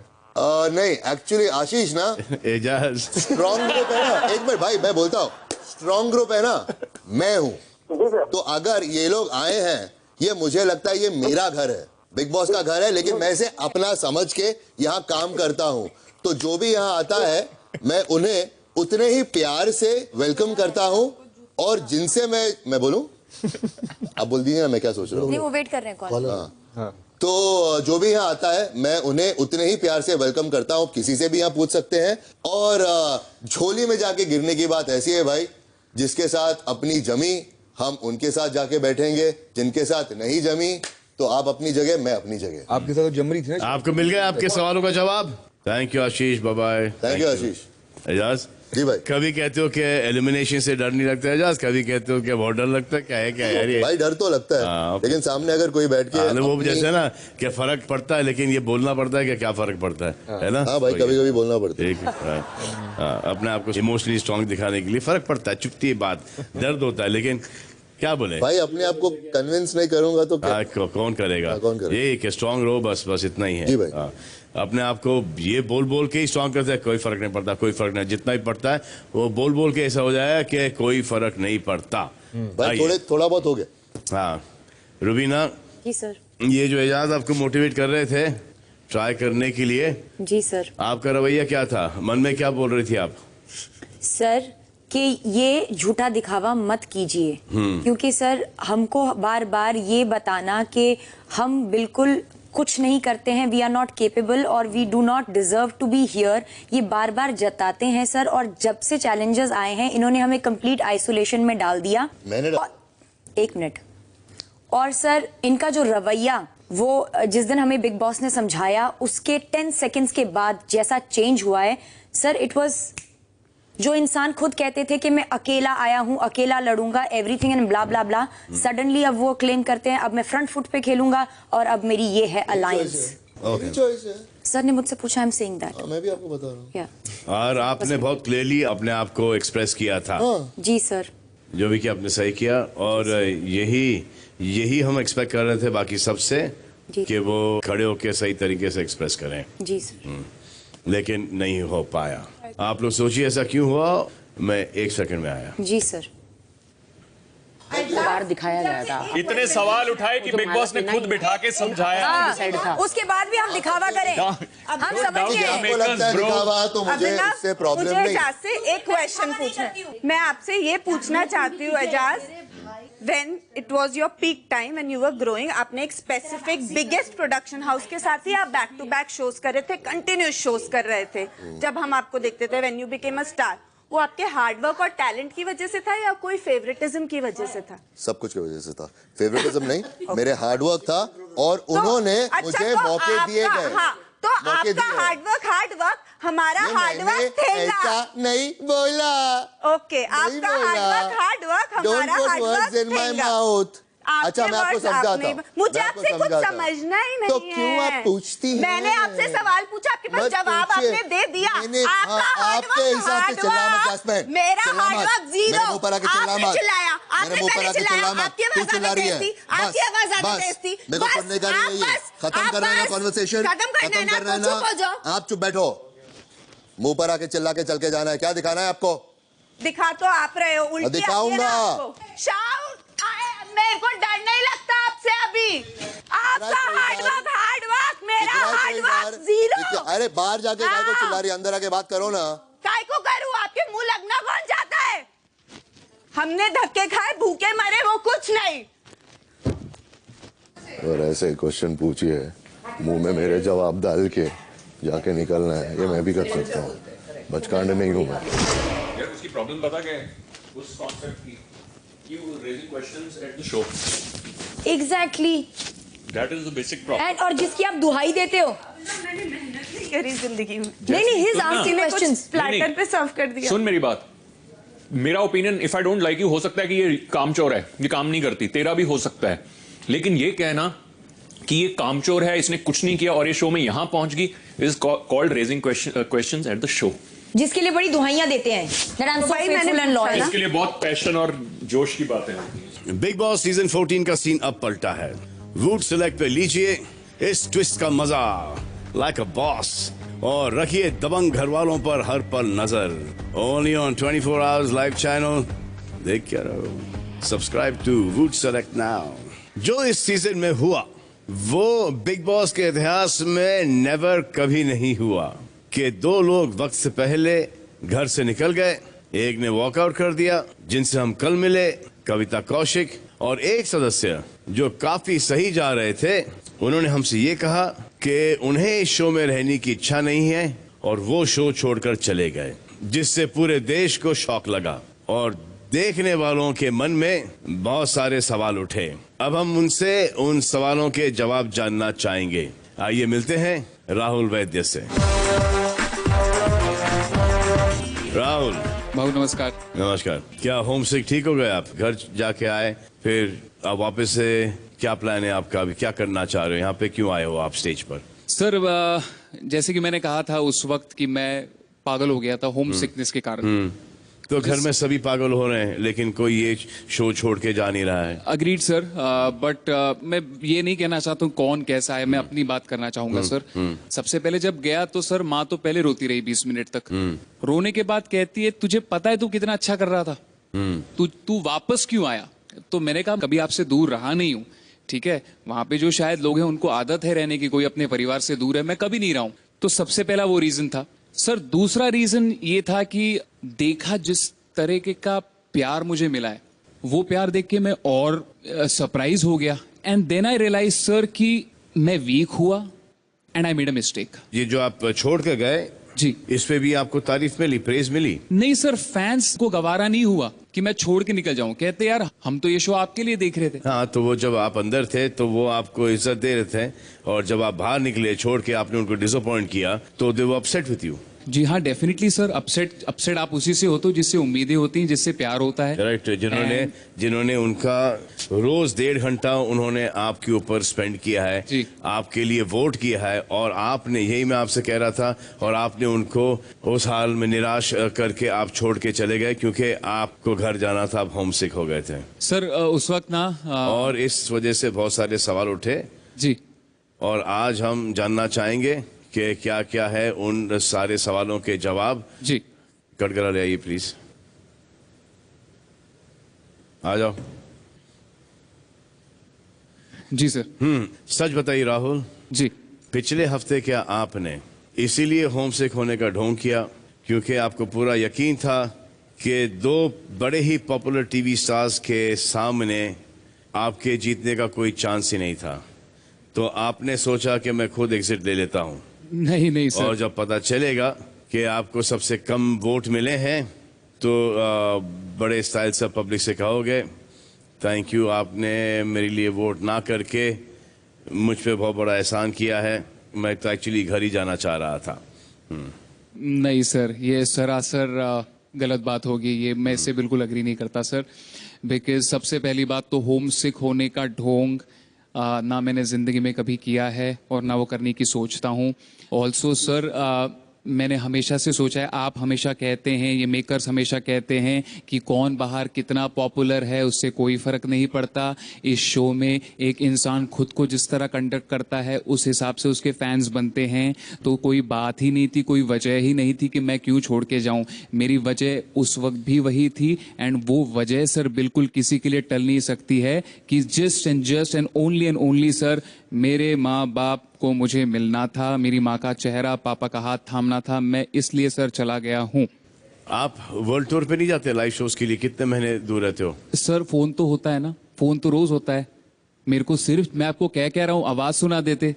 नहीं, एक्चुअली आशीष ना एजाज स्ट्रॉन्ग ग्रुप है ना। एक मिनट भाई, मैं बोलता हूँ, स्ट्रॉन्ग ग्रुप है ना, मैं हूँ। तो अगर ये लोग आए हैं, ये मुझे लगता है ये मेरा घर है, बिग बॉस का घर है, लेकिन मैं इसे अपना समझ के यहाँ काम करता हूँ। तो जो भी यहाँ आता है मैं उन्हें उतने ही प्यार से वेलकम करता हूँ। और जिनसे मैं बोलूं आप बोल दीजिए ना मैं क्या सोच रहा हूँ। नहीं, वो वेट कर रहे हैं कॉल। हाँ। तो जो भी यहाँ आता है मैं उन्हें उतने ही प्यार से वेलकम करता हूँ। किसी से भी यहाँ पूछ सकते हैं। और झोली में जाके गिरने की बात ऐसी है भाई, जिसके साथ अपनी जमी हम उनके साथ जाके बैठेंगे, जिनके साथ नहीं जमी तो आप अपनी जगह मैं अपनी जगह। आपके साथ जम रही थी ना। आपको मिल गया आपके सवालों का जवाब। Thank you Ashish, bye bye. Thank you Ashish. Eijaz ji भाई, कभी कहते हो कि एलिमिनेशन से डर नहीं लगता है एजाज, कभी कहते हो कि बहुत डर लगता है। क्या है यार ये? भाई डर तो लगता है, लेकिन सामने अगर कोई बैठ के वो जैसे ना कि फर्क पड़ता है, लेकिन ये बोलना पड़ता है कि क्या फर्क पड़ता है ना? हाँ भाई, कभी कभी बोलना पड़ता है। अपने आप को इमोशनली स्ट्रॉन्ग दिखाने के लिए फर्क पड़ता है, चुपती है बात, दर्द होता है, लेकिन क्या बोले भाई, अपने आप को कन्विंस नहीं करूंगा तो कौन करेगा? ये कि स्ट्रॉन्ग रहो, बस इतना ही है। जी भाई। अपने आप को ये बोल के ही स्ट्रॉन्ग करते हैं, कोई फर्क नहीं पड़ता, कोई फर्क नहीं, जितना भी पड़ता है वो बोल के ऐसा हो जाए कि कोई फर्क नहीं पड़ता। भाई थोड़ा बहुत हो गया। हाँ रुबीना जी सर, ये जो एजाज आपको मोटिवेट कर रहे थे ट्राई करने के लिए, जी सर, आपका रवैया क्या था? मन में क्या बोल रही थी आप? सर कि ये झूठा दिखावा मत कीजिए, क्योंकि सर हमको बार बार ये बताना कि हम बिल्कुल कुछ नहीं करते हैं, वी आर नॉट केपेबल और we do not deserve to be here, ये बार बार जताते हैं सर। और जब से चैलेंजर्स आए हैं इन्होंने हमें कंप्लीट आइसोलेशन में डाल दिया। एक मिनट। और सर इनका जो रवैया, वो जिस दिन हमें बिग बॉस ने समझाया उसके 10 सेकेंड्स के बाद जैसा चेंज हुआ है सर, इट वाज जो इंसान खुद कहते थे कि मैं अकेला आया हूँ, अकेला लड़ूंगा, everything and blah blah blah, suddenly अब वो क्लेम करते हैं अब मैं फ्रंट फुट पे खेलूंगा और अब मेरी ये है अलायंस। सर ने मुझसे पूछा, आई एम सेइंग दैट। मैं भी आपको बता रहा हूँ। और आपने बहुत क्लियरली अपने आप को एक्सप्रेस किया था। जी सर, जो भी कि आपने सही किया, और यही हम एक्सपेक्ट कर रहे थे बाकी सबसे, कि वो खड़े होकर सही तरीके से एक्सप्रेस करें। जी सर। लेकिन नहीं हो पाया। आप लोग सोचिए ऐसा क्यों हुआ, मैं 1 सेकंड में आया। जी सर। बार दिखाया जाएगा। इतने सवाल उठाए कि बिग बॉस ने खुद बिठा के समझाया। उसके बाद भी हम दिखावा करें, हम समझ गए। आपको लगता है दिखावा, तो मुझे इससे प्रॉब्लम नहीं। एजाज से एक क्वेश्चन पूछना है। मैं आपसे ये पूछना चाहती हूँ Ejaz, when it was your peak time and you were growing, आपने एक स्पेसिफिक बिगेस्ट प्रोडक्शन हाउस के साथ ही आप बैक टू बैक शोज कर रहे थे, कंटिन्यूस शोज कर रहे थे। जब हम आपको देखते थे when you became a star, वो आपके हार्डवर्क और टैलेंट की वजह से था या कोई फेवरेटिज्म की वजह से था? सब कुछ की वजह से था। फेवरेटिज्म नहीं, मेरे हार्डवर्क था और उन्होंने मुझे मौके दिए गए। हाँ, तो आपका हार्डवर्क हमारा हार्डवर्क थे ना? ऐसा नहीं बोला। ओके, आपका हार्डवर्क हमारा हार्डवर्क थे। अच्छा, मैं आपको समझाता हूँ। मुझे आपसे कुछ समझना ही नहीं है। तो क्यों आप पूछती हैं? मैंने आपसे सवाल पूछा, आपके पास जवाब आपने दे दिया। आपके हिसाब से चिल्ला मत जैस्मिन। मेरा हार्डवर्क जीरो। मेरे मुंह पर आके चिल्ला मत। आपने पहले चिल्लाया, आपकी आवाज चिल्ला रही है। आपकी आवाज आती तेज थी। मेरे को सुनने का नहीं है। खत्म करना है कॉन्वर्सेशन, खत्म करना है ना। आप चुप बैठो, मुंह पर आके चिल्ला के चल के जाना है। क्या दिखाना है आपको? दिखा तो आप रहे हो, उल्टी दिखाऊंगा। मेरे को डर नहीं लगता आपसे अभी। आपका हार्डवर्क, मेरा हार्डवर्क जीरो। अरे बाहर जाके काय को चिल्ला रही, अंदर आके बात करो ना। काय को करूं? आपके मुंह लगना कौन चाहता है? हमने धक्के खाए, भूखे मरे, वो कुछ नहीं। और ऐसे क्वेश्चन पूछिए, मुंह में मेरे जवाब डाल के जाके निकलना है, ये मैं भी कर सकता हूँ। बचकांड नहीं हूँ मैं। यार उसकी प्रॉब्लम पता क्या है? उस कॉन्सेप्ट की You raising questions at the show. Exactly. That is the basic problem. And और जिसकी आप दुहाई देते हो। मैंने मेहनत नहीं करी जिंदगी में। नहीं, his asking questions. प्लेटर पे सर्व कर दिया। सुन मेरी बात, मेरा opinion, if I don't like you, हो सकता है कि ये कामचोर है, ये काम नहीं करती, तेरा भी हो सकता है, लेकिन ये कहना कि ये कामचोर है, इसने कुछ नहीं किया और ये शो में यहां पहुंच गई, is called raising questions at the show. जिसके लिए बड़ी दुहाइयां देते हैं। इसके लिए बहुत पैशन और जोश की बातें होती हैं। बिग बॉस सीजन 14 का सीन अब पलटा है। वोट सेलेक्ट पे लीजिए इस ट्विस्ट का मजा, लाइक अ बॉस, और रखिए दबंग घर वालों पर हर पल नजर। Only on 24 hours live channel. देख क्या रहो, subscribe to vote select now. जो इस सीजन में हुआ वो बिग बॉस के इतिहास में नेवर कभी नहीं हुआ कि 2 लोग वक्त से पहले घर से निकल गए, एक ने वॉकआउट कर दिया, जिनसे हम कल मिले, कविता कौशिक, और एक सदस्य जो काफी सही जा रहे थे, उन्होंने हमसे ये कहा कि उन्हें इस शो में रहने की इच्छा नहीं है और वो शो छोड़कर चले गए, जिससे पूरे देश को शॉक लगा और देखने वालों के मन में बहुत सारे सवाल उठे। अब हम उनसे उन सवालों के जवाब जानना चाहेंगे। आइए मिलते हैं राहुल वैद्य से। राहुल भाऊ नमस्कार। नमस्कार। क्या होम सिक ठीक हो गए? आप घर जाके आए, फिर अब वापस से क्या प्लान है आपका? अभी क्या करना चाह रहे हो? यहाँ पे क्यों आए हो आप स्टेज पर? सर जैसे कि मैंने कहा था उस वक्त कि मैं पागल हो गया था होम सिकनेस के कारण। तो घर में सभी पागल हो रहे हैं, लेकिन कोई ये शो छोड़ के जा नहीं रहा है। अग्रीड सर, बट मैं ये नहीं कहना चाहता हूँ कौन कैसा है, मैं अपनी बात करना चाहूंगा सर। सबसे पहले जब गया तो सर माँ तो पहले रोती रही 20 मिनट तक। रोने के बाद कहती है तुझे पता है तू कितना अच्छा कर रहा था, तू वापस क्यों आया? तो मैंने कहा कभी आपसे दूर रहा नहीं हूँ, ठीक है, वहां पे जो शायद लोग हैं उनको आदत है रहने की, कोई अपने परिवार से दूर है, मैं कभी नहीं रहा हूँ। तो सबसे पहला वो रीजन था सर। दूसरा रीजन ये था कि देखा जिस तरीके का प्यार मुझे मिला है, वो प्यार देख के मैं और सरप्राइज हो गया। And then I realise sir कि मैं वीक हुआ and I made a mistake. ये जो आप छोड़ के गए जी, इस पे भी आपको तारीफ मिली, प्रेज मिली? नहीं सर, फैंस को गवारा नहीं हुआ कि मैं छोड़ के निकल जाऊं। कहते यार हम तो ये शो आपके लिए देख रहे थे। हाँ, तो वो जब आप अंदर थे तो वो आपको इज्जत दे रहे थे, और जब आप बाहर निकले छोड़ के आपने उनको डिसअपॉइंट किया तो दे वर अपसेट विद यू। जी हाँ, डेफिनेटली सर। अपसेट आप उसी से होते हो जिससे उम्मीदें होती हैं, जिससे प्यार होता है। करेक्ट। जिन्होंने उनका रोज 1.5 घंटा उन्होंने आपके ऊपर स्पेंड किया है, आपके लिए वोट किया है, और आपने, यही मैं आपसे कह रहा था, और आपने उनको उस हाल में निराश करके आप छोड़ के चले गए क्योंकि आपको घर जाना था, आप होम सिक हो गए थे सर उस वक्त ना। और इस वजह से बहुत सारे सवाल उठे जी, और आज हम जानना चाहेंगे कि क्या क्या है उन सारे सवालों के जवाब। जी, कटघरा ले आइए प्लीज, आ जाओ। जी सर। सच बताइए राहुल जी, पिछले हफ्ते क्या आपने इसीलिए होम सिक होने का ढोंग किया क्योंकि आपको पूरा यकीन था कि 2 बड़े ही पॉपुलर टीवी स्टार्स के सामने आपके जीतने का कोई चांस ही नहीं था, तो आपने सोचा कि मैं खुद एग्जिट ले लेता हूं? नहीं सर। और जब पता चलेगा कि आपको सबसे कम वोट मिले हैं तो बड़े स्टाइल से पब्लिक से कहोगे थैंक यू, आपने मेरे लिए वोट ना करके मुझ पे बहुत बड़ा एहसान किया है, मैं तो एक्चुअली घर ही जाना चाह रहा था। नहीं सर, ये सरासर गलत बात होगी, ये मैं इससे बिल्कुल अग्री नहीं करता सर। बिकॉज सबसे पहली बात तो होम सिक होने का ढोंग ना मैंने ज़िंदगी में कभी किया है और ना वो करने की सोचता हूँ। ऑल्सो सर मैंने हमेशा से सोचा है, आप हमेशा कहते हैं, ये मेकर्स हमेशा कहते हैं कि कौन बाहर कितना पॉपुलर है उससे कोई फ़र्क नहीं पड़ता। इस शो में एक इंसान खुद को जिस तरह कंडक्ट करता है उस हिसाब से उसके फैंस बनते हैं, तो कोई बात ही नहीं थी, कोई वजह ही नहीं थी कि मैं क्यों छोड़ के जाऊं। मेरी वजह उस वक्त भी वही थी एंड वो वजह सर बिल्कुल किसी के लिए टल नहीं सकती है कि जस्ट एंड ओनली सर मेरे माँ बाप को मुझे मिलना था, मेरी माँ का चेहरा, पापा का हाथ थामना था, मैं इसलिए सर चला गया हूँ। आप वर्ल्ड टूर पे नहीं जाते लाइव शोज के लिए? कितने महीने दूर रहते हो? सर फोन तो होता है ना, फोन तो रोज होता है। मेरे को सिर्फ, मैं आपको कह रहा हूँ, आवाज सुना देते,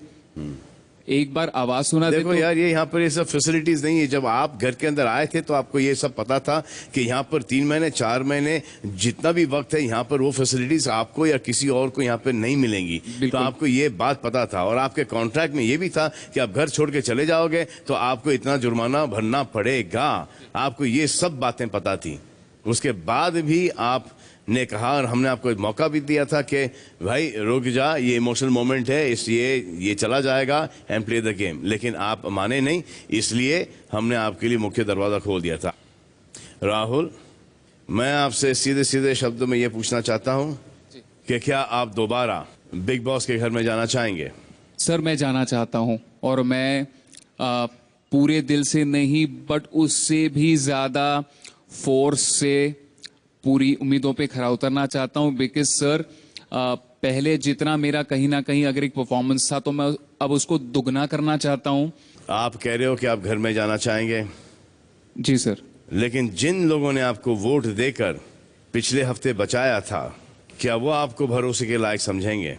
एक बार आवाज सुना देते। देखो यार, ये यहाँ पर ये सब फैसिलिटीज नहीं है। जब आप घर के अंदर आए थे तो आपको ये सब पता था कि यहाँ पर 3 महीने 4 महीने जितना भी वक्त है यहाँ पर वो फैसिलिटीज आपको या किसी और को यहाँ पर नहीं मिलेंगी, तो आपको ये बात पता था। और आपके कॉन्ट्रैक्ट में ये भी था कि आप घर छोड़ के चले जाओगे तो आपको इतना जुर्माना भरना पड़ेगा, आपको ये सब बातें पता थी। उसके बाद भी आप ने कहा, और हमने आपको एक मौका भी दिया था कि भाई रुक जा, ये इमोशनल मोमेंट है, इसलिए ये चला जाएगा एंड प्ले द गेम, लेकिन आप माने नहीं, इसलिए हमने आपके लिए मुख्य दरवाजा खोल दिया था। राहुल, मैं आपसे सीधे सीधे शब्दों में ये पूछना चाहता हूँ कि क्या आप दोबारा बिग बॉस के घर में जाना चाहेंगे? सर मैं जाना चाहता हूँ, और मैं पूरे दिल से नहीं बट उससे भी ज्यादा फोर्स से पूरी उम्मीदों पे खरा उतरना चाहता हूँ। बिकॉज सर पहले जितना मेरा कहीं ना कहीं अगर एक परफॉर्मेंस था तो मैं अब उसको दुगना करना चाहता हूँ। आप कह रहे हो कि आप घर में जाना चाहेंगे? जी सर। लेकिन जिन लोगों ने आपको वोट देकर पिछले हफ्ते बचाया था, क्या वो आपको भरोसे के लायक समझेंगे?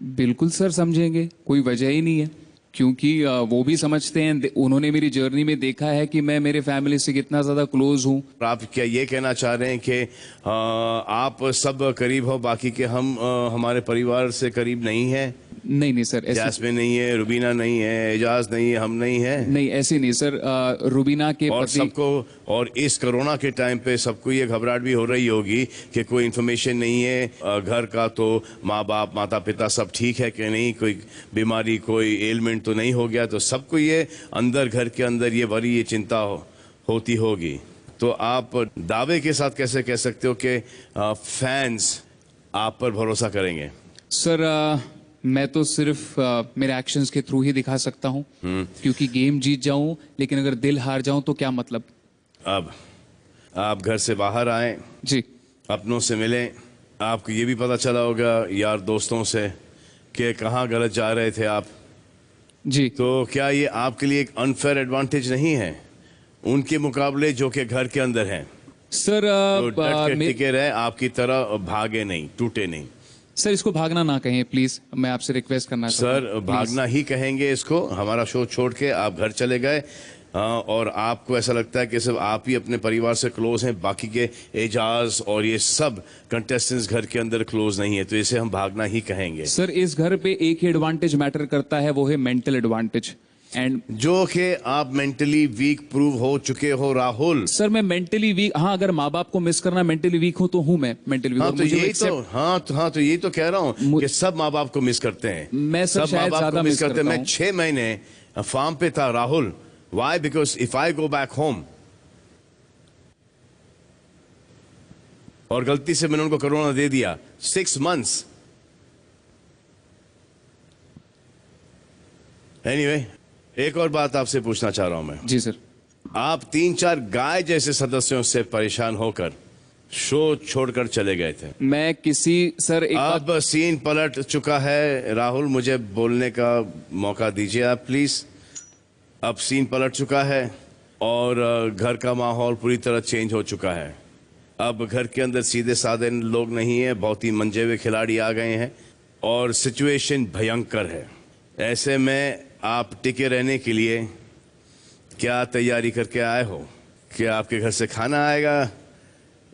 बिल्कुल सर समझेंगे, कोई वजह ही नहीं है, क्योंकि वो भी समझते हैं, उन्होंने मेरी जर्नी में देखा है कि मैं मेरे फैमिली से कितना ज्यादा क्लोज हूँ। आप क्या ये कहना चाह रहे हैं कि आप सब करीब हो, बाकी के हम हमारे परिवार से करीब नहीं है? नहीं सर, जैस्मिन नहीं है, रुबीना नहीं है, एजाज नहीं है, हम नहीं है? नहीं ऐसे नहीं सर। रुबीना के और सबको, और इस कोरोना के टाइम पे सबको ये घबराहट भी हो रही होगी कि कोई इन्फॉर्मेशन नहीं है घर का, तो माँ बाप माता पिता सब ठीक है कि नहीं, कोई बीमारी कोई एलिमेंट तो नहीं हो गया, तो सबको ये अंदर घर के अंदर ये वरी, ये चिंता होती होगी। तो आप दावे के साथ कैसे कह सकते हो कि फैंस आप पर भरोसा करेंगे? सर मैं तो सिर्फ मेरे एक्शंस के थ्रू ही दिखा सकता हूँ, क्योंकि गेम जीत जाऊं लेकिन अगर दिल हार जाऊं तो क्या मतलब। अब आप घर से बाहर आए जी, अपनों से मिले, आपको ये भी पता चला होगा यार दोस्तों से कि कहाँ गलत जा रहे थे आप जी, तो क्या ये आपके लिए एक अनफेयर एडवांटेज नहीं है उनके मुकाबले जो कि घर के अंदर हैं? सर तो डट के टिके रहे, आपकी तरह भागे नहीं, टूटे नहीं। सर इसको भागना ना कहें प्लीज, मैं आपसे रिक्वेस्ट करना चाहता हूं। सर भागना ही कहेंगे इसको। हमारा शो छोड़ के आप घर चले गए और आपको ऐसा लगता है कि सिर्फ आप ही अपने परिवार से क्लोज हैं, बाकी के एजाज और ये सब कंटेस्टेंट्स घर के अंदर क्लोज नहीं है, तो इसे हम भागना ही कहेंगे। सर इस घर पे एक ही एडवांटेज मैटर करता है, वो है मेंटल एडवांटेज। एंड जो कि आप मेंटली वीक प्रूव हो चुके हो राहुल। सर मैं मेंटली वीक, हाँ अगर माँ बाप को मिस करना मेंटली वीक हूँ तो हूँ मैं मेंटली वीक। हाँ तो यही तो यही तो कह रहा हूँ कि सब माँ बाप को मिस करते हैं। मैं सब शायद ज्यादा मिस करता हूँ। मैं 6 महीने फार्म पे था Rahul. Why? Because if I go back home, और गलती से मैंने उनको कोरोना दे दिया 6 months। एनीवे, एक और बात आपसे पूछना चाह रहा हूं मैं। जी सर। आप 3-4 गाय जैसे सदस्यों से परेशान होकर शो छोड़कर चले गए थे। मैं किसी सर अब सीन पलट चुका है राहुल, मुझे बोलने का मौका दीजिए आप प्लीज। अब सीन पलट चुका है और घर का माहौल पूरी तरह चेंज हो चुका है। अब घर के अंदर सीधे साधे लोग नहीं है, बहुत ही मंजे हुए खिलाड़ी आ गए हैं और सिचुएशन भयंकर है। ऐसे में आप टिके रहने के लिए क्या तैयारी करके आए हो? क्या आपके घर से खाना आएगा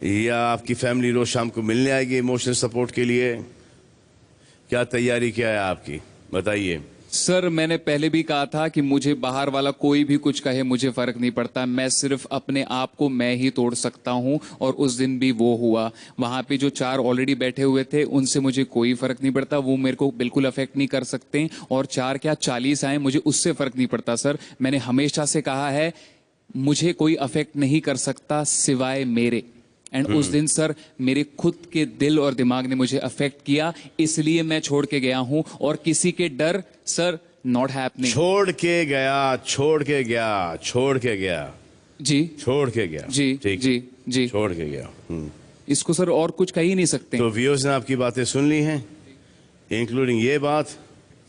या आपकी फैमिली रोज शाम को मिलने आएगी इमोशनल सपोर्ट के लिए? क्या तैयारी क्या है आपकी, बताइए। सर मैंने पहले भी कहा था कि मुझे बाहर वाला कोई भी कुछ कहे मुझे फर्क नहीं पड़ता, मैं सिर्फ अपने आप को मैं ही तोड़ सकता हूं और उस दिन भी वो हुआ। वहां पे जो 4 ऑलरेडी बैठे हुए थे उनसे मुझे कोई फर्क नहीं पड़ता, वो मेरे को बिल्कुल अफेक्ट नहीं कर सकते, और 4 क्या 40 आए मुझे उससे फर्क नहीं पड़ता। सर मैंने हमेशा से कहा है मुझे कोई अफेक्ट नहीं कर सकता सिवाय मेरे। एंड उस दिन सर मेरे खुद के दिल और दिमाग ने मुझे अफेक्ट किया, इसलिए मैं छोड़ के गया हूं। और किसी के डर सर नॉट हैपनिंग। छोड़ के गया जी, छोड़ के गया जी ठीक, जी जी छोड़ के गया। इसको सर और कुछ कह ही नहीं सकते। तो व्यूअर्स ने आपकी बातें सुन ली हैं, इंक्लूडिंग ये बात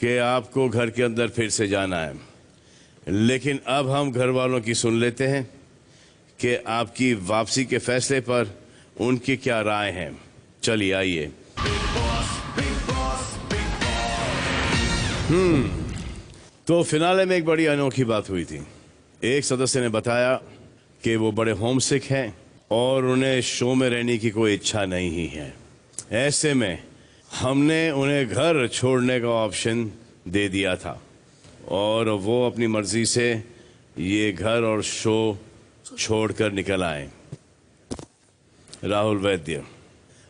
कि आपको घर के अंदर फिर से जाना है। लेकिन अब हम घर वालों की सुन लेते हैं कि आपकी वापसी के फैसले पर उनकी क्या राय है। चलिए आइए। तो फिनाले में एक बड़ी अनोखी बात हुई थी। एक सदस्य ने बताया कि वो बड़े होमसिक हैं और उन्हें शो में रहने की कोई इच्छा नहीं है। ऐसे में हमने उन्हें घर छोड़ने का ऑप्शन दे दिया था और वो अपनी मर्जी से ये घर और शो छोड़कर निकल आए। राहुल वैद्य,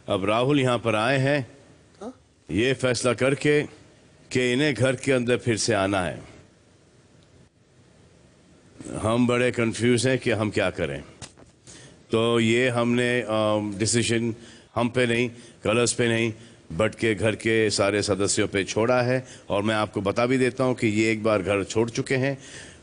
अब राहुल यहाँ पर आए हैं ये फैसला करके कि इन्हें घर के अंदर फिर से आना है। हम बड़े कंफ्यूज हैं कि हम क्या करें। तो ये हमने डिसीजन हम पे नहीं, कलर्स पे नहीं, बट के घर के सारे सदस्यों पे छोड़ा है। और मैं आपको बता भी देता हूँ कि ये एक बार घर छोड़ चुके हैं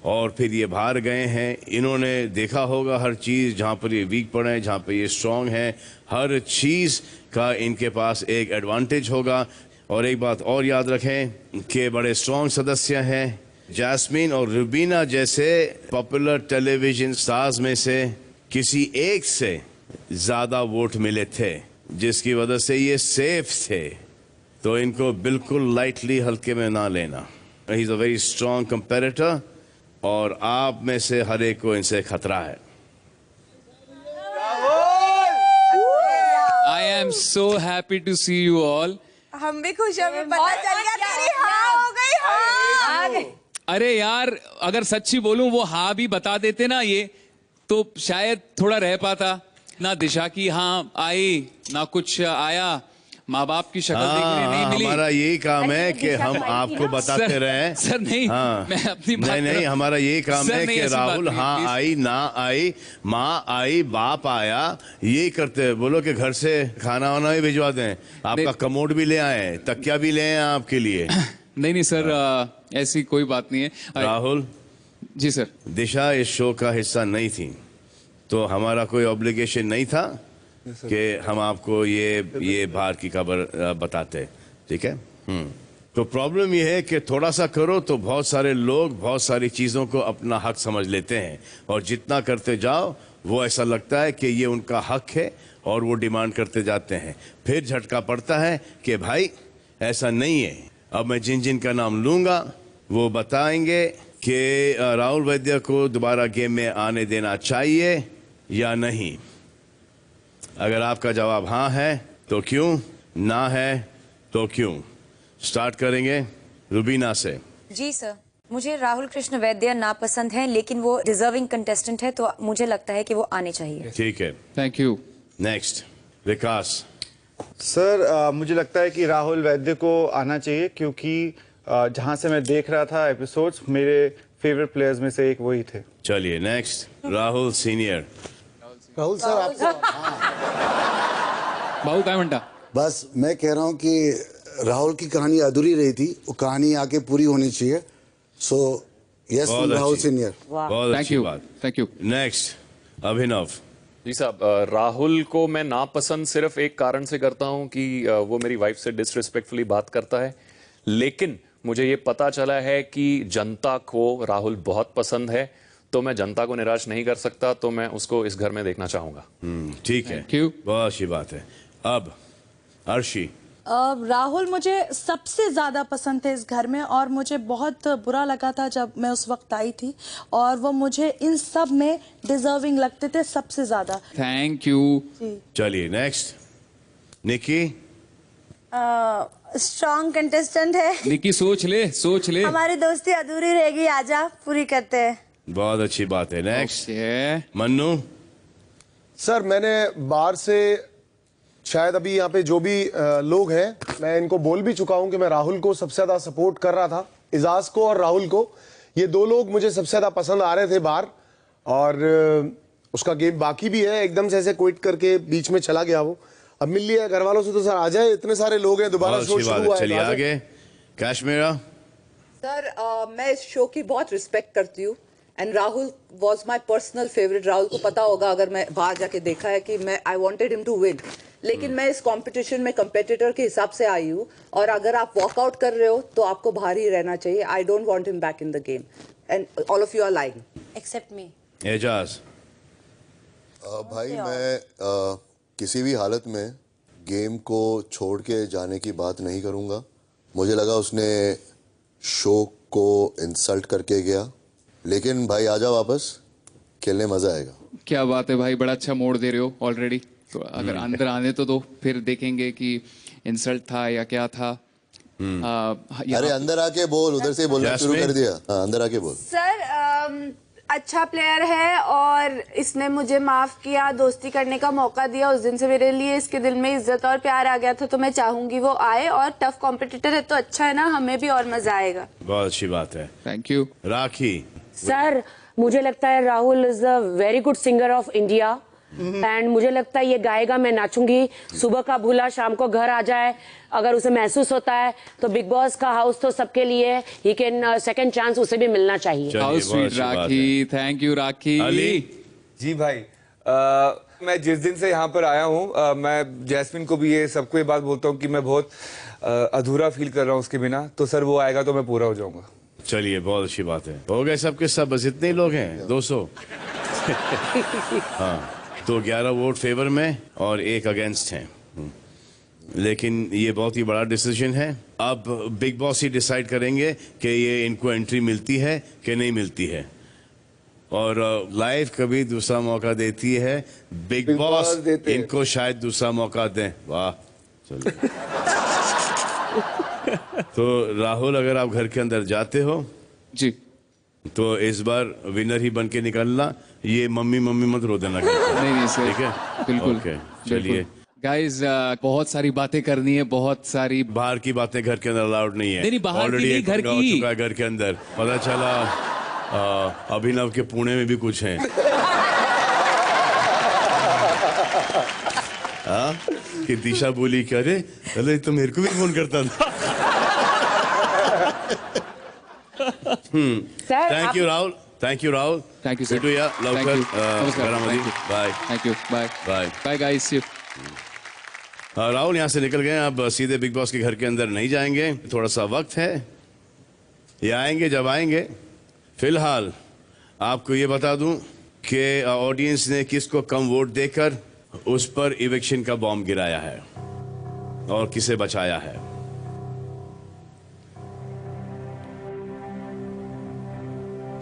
और फिर ये बाहर गए हैं। इन्होंने देखा होगा हर चीज़, जहाँ पर ये वीक पड़े हैं, जहाँ पर ये स्ट्रॉन्ग हैं, हर चीज़ का इनके पास एक एडवांटेज होगा। और एक बात और याद रखें कि बड़े स्ट्रॉन्ग सदस्य हैं। जैस्मीन और रुबीना जैसे पॉपुलर टेलीविजन स्टार्स में से किसी एक से ज़्यादा वोट मिले थे, जिसकी वजह से ये सेफ थे। तो इनको बिल्कुल लाइटली हल्के में ना लेना। He is a very strong comparator और आप में से हर एक को इनसे खतरा है। I am so happy to see you all. हम भी खुश हैं, हमें पता चल गया तेरी हाँ हो गई। हाँ अरे यार अगर सच्ची बोलूं वो हाँ भी बता देते ना ये, तो शायद थोड़ा रह पाता। ना दिशा की हाँ आई, ना कुछ आया, माँ बाप की शक्ल देखने नहीं मिली। हमारा यही काम है कि हम आपको बताते रहे। सर नहीं, हाँ, मैं अपनी बात नहीं हमारा यही काम है कि राहुल हाँ आई, ना आई, माँ आई, बाप आया, ये करते बोलो कि घर से खाना वाना भी भिजवा दें, आपका कमोड भी ले आए, तकिया भी ले आए आपके लिए। नहीं सर ऐसी कोई बात नहीं है। राहुल जी सर, दिशा इस शो का हिस्सा नहीं थी तो हमारा कोई ऑब्लिगेशन नहीं था कि हम आपको ये बाहर की खबर बताते, ठीक है। तो प्रॉब्लम ये है कि थोड़ा सा करो तो बहुत सारे लोग बहुत सारी चीज़ों को अपना हक समझ लेते हैं और जितना करते जाओ वो ऐसा लगता है कि ये उनका हक है और वो डिमांड करते जाते हैं। फिर झटका पड़ता है कि भाई ऐसा नहीं है। अब मैं जिन जिन का नाम लूँगा वो बताएंगे कि राहुल वैद्य को दोबारा गेम में आने देना चाहिए या नहीं। अगर आपका जवाब हाँ है तो क्यों, ना है तो क्यों। स्टार्ट करेंगे रुबीना से। जी सर। मुझे राहुल कृष्ण वैद्य नापसंद हैं, लेकिन वो डिजर्विंग कंटेस्टेंट है, तो मुझे लगता है कि वो आने चाहिए। ठीक है, thank you. Next Vikas. Sir मुझे लगता है कि राहुल वैद्य को आना चाहिए, क्योंकि जहां से मैं देख रहा था एपिसोड्स, मेरे फेवरेट प्लेयर्स में से एक वही थे। चलिए next Rahul senior. Rahul sir आपको बाबू काय म्हणता? बस मैं कह रहा हूँ कि राहुल की कहानी अधूरी रही थी, वो कहानी आके पूरी होनी चाहिए। So yes Rahul senior. बहुत अच्छी बात, थैंक यू। नेक्स्ट अभिनव। जी साहब, राहुल को मैं नापसंद सिर्फ एक कारण से करता हूं कि वो मेरी वाइफ से डिसरिस्पेक्टफुली बात करता है, लेकिन मुझे ये पता चला है कि जनता को राहुल बहुत पसंद है, तो मैं जनता को निराश नहीं कर सकता, तो मैं उसको इस घर में देखना चाहूंगा। ठीक है, बहुत अच्छी बात है। अब अर्शी। राहुल मुझे सबसे ज़्यादा पसंद थे इस घर में, और मुझे बहुत बुरा लगा था जब मैं उस वक्त आई थी, और वो मुझे इन सब में डिजर्विंग लगते थे सबसे ज़्यादा। Thank you. चलिए नेक्स्ट निकी। स्ट्रॉन्ग कंटेस्टेंट है निकी, सोच ले। हमारी दोस्ती अधूरी रहेगी, आजा पूरी करते हैं। बहुत अच्छी बात है। नेक्स्ट मन्नू। सर मैंने बाहर से शायद अभी यहाँ पे जो भी लोग हैं, मैं इनको बोल भी चुका हूँ कि मैं राहुल को सबसे ज्यादा सपोर्ट कर रहा था, इजाज को और राहुल को। ये दो लोग मुझे सबसे ज्यादा पसंद आ रहे थे बाहर, और उसका गेम बाकी भी है। एकदम से ऐसे क्विट करके बीच में चला गया वो। अब मिल लिया घर वालों से, तो सर आ जाए, इतने सारे लोग हैं, दोबारा शो शुरू हुआ है। चलिए आगे काश्मीरा। सर मैं इस शो की बहुत रिस्पेक्ट करती हूँ, and Rahul was my personal favourite. Rahul को पता होगा, अगर मैं बाहर जाके देखा है कि मैं I wanted him to win, लेकिन मैं इस कंपटीशन में कंपेटिटर के हिसाब से आई हूँ, और अगर आप वॉकआउट कर रहे हो तो आपको बाहर ही रहना चाहिए। I don't want him back in the game, and all of you are lying except me. Eijaz. भाई मैं किसी भी हालत में गेम को छोड़ के जाने की बात नहीं करूंगा। मुझे लगा उसने शो को इंसल्ट करके गया, लेकिन भाई आजा वापस, खेलने मजा आएगा। क्या बात है भाई, बड़ा अच्छा मोड़ दे रहे हो ऑलरेडी। तो अगर अंदर आने तो दो, फिर देखेंगे कि इंसल्ट था या क्या था। अरे अंदर आके बोल, उधर से बोलना शुरू कर दिया। हाँ अंदर आके बोल। सर अच्छा प्लेयर है, और इसने मुझे माफ किया, दोस्ती करने का मौका दिया। उस दिन से मेरे लिए इसके दिल में इज्जत और प्यार आ गया था, तो मैं चाहूंगी वो आए, और टफ कॉम्पिटिटर है तो अच्छा है ना, हमें भी और मजा आएगा। बहुत अच्छी बात है, थैंक यू। राखी। सर मुझे लगता है Rahul is a very good singer of India, and मुझे लगता है ये गाएगा, मैं नाचूंगी। सुबह का भूला शाम को घर आ जाए, अगर उसे महसूस होता है तो बिग बॉस का हाउस तो सबके लिए, ही कैन सेकंड चांस उसे भी मिलना चाहिए। How sweet Rakhi, thank you Rakhi. जी भाई, मैं जिस दिन से यहाँ पर आया हूँ, मैं जैस्मिन को भी ये सबको ये बात बोलता हूँ कि मैं बहुत अधूरा फील कर रहा हूँ उसके बिना। तो सर वो आएगा तो मैं पूरा हो जाऊंगा। चलिए बहुत अच्छी बात है। हो गए सबके सब, बस इतने लोग हैं 200। हाँ, तो 11 वोट फेवर में और 1 अगेंस्ट हैं, लेकिन ये बहुत ही बड़ा डिसीजन है। अब बिग बॉस ही डिसाइड करेंगे कि ये इनको एंट्री मिलती है कि नहीं miलती है, और लाइफ कभी दूसरा मौका देती है, बिग बॉस इनको शायद दूसरा मौका दें। वाह, चलिए। तो राहुल, अगर आप घर के अंदर जाते हो जी, तो इस बार विनर ही बन के निकलना। ये मम्मी मत रो देना। नहीं सर, ठीक है, बिल्कुल। ओके, चलिए। गाइस बहुत सारी बातें करनी है, बहुत सारी। बाहर की बातें घर के अंदर अलाउड नहीं है। नहीं, बाहर की नहीं, घर की। हो चुका है घर के अंदर। पता चला अभिनव के पुणे में भी कुछ हैं। हाँ, कि दिशा बोली क्या, अरे तो मेरे को भी फोन करता था। Thank you Rahul, thank you Rahul, thank you sir. Bye, thank you, bye bye guys. Rahul यहाँ से निकल गए, अब सीधे बिग बॉस के घर के अंदर नहीं जाएंगे, थोड़ा सा वक्त है, ये आएंगे जब आएंगे। फिलहाल आपको ये बता दूं कि ऑडियंस ने किसको कम वोट देकर उस पर इविक्शन का बॉम्ब गिराया है और किसे बचाया है।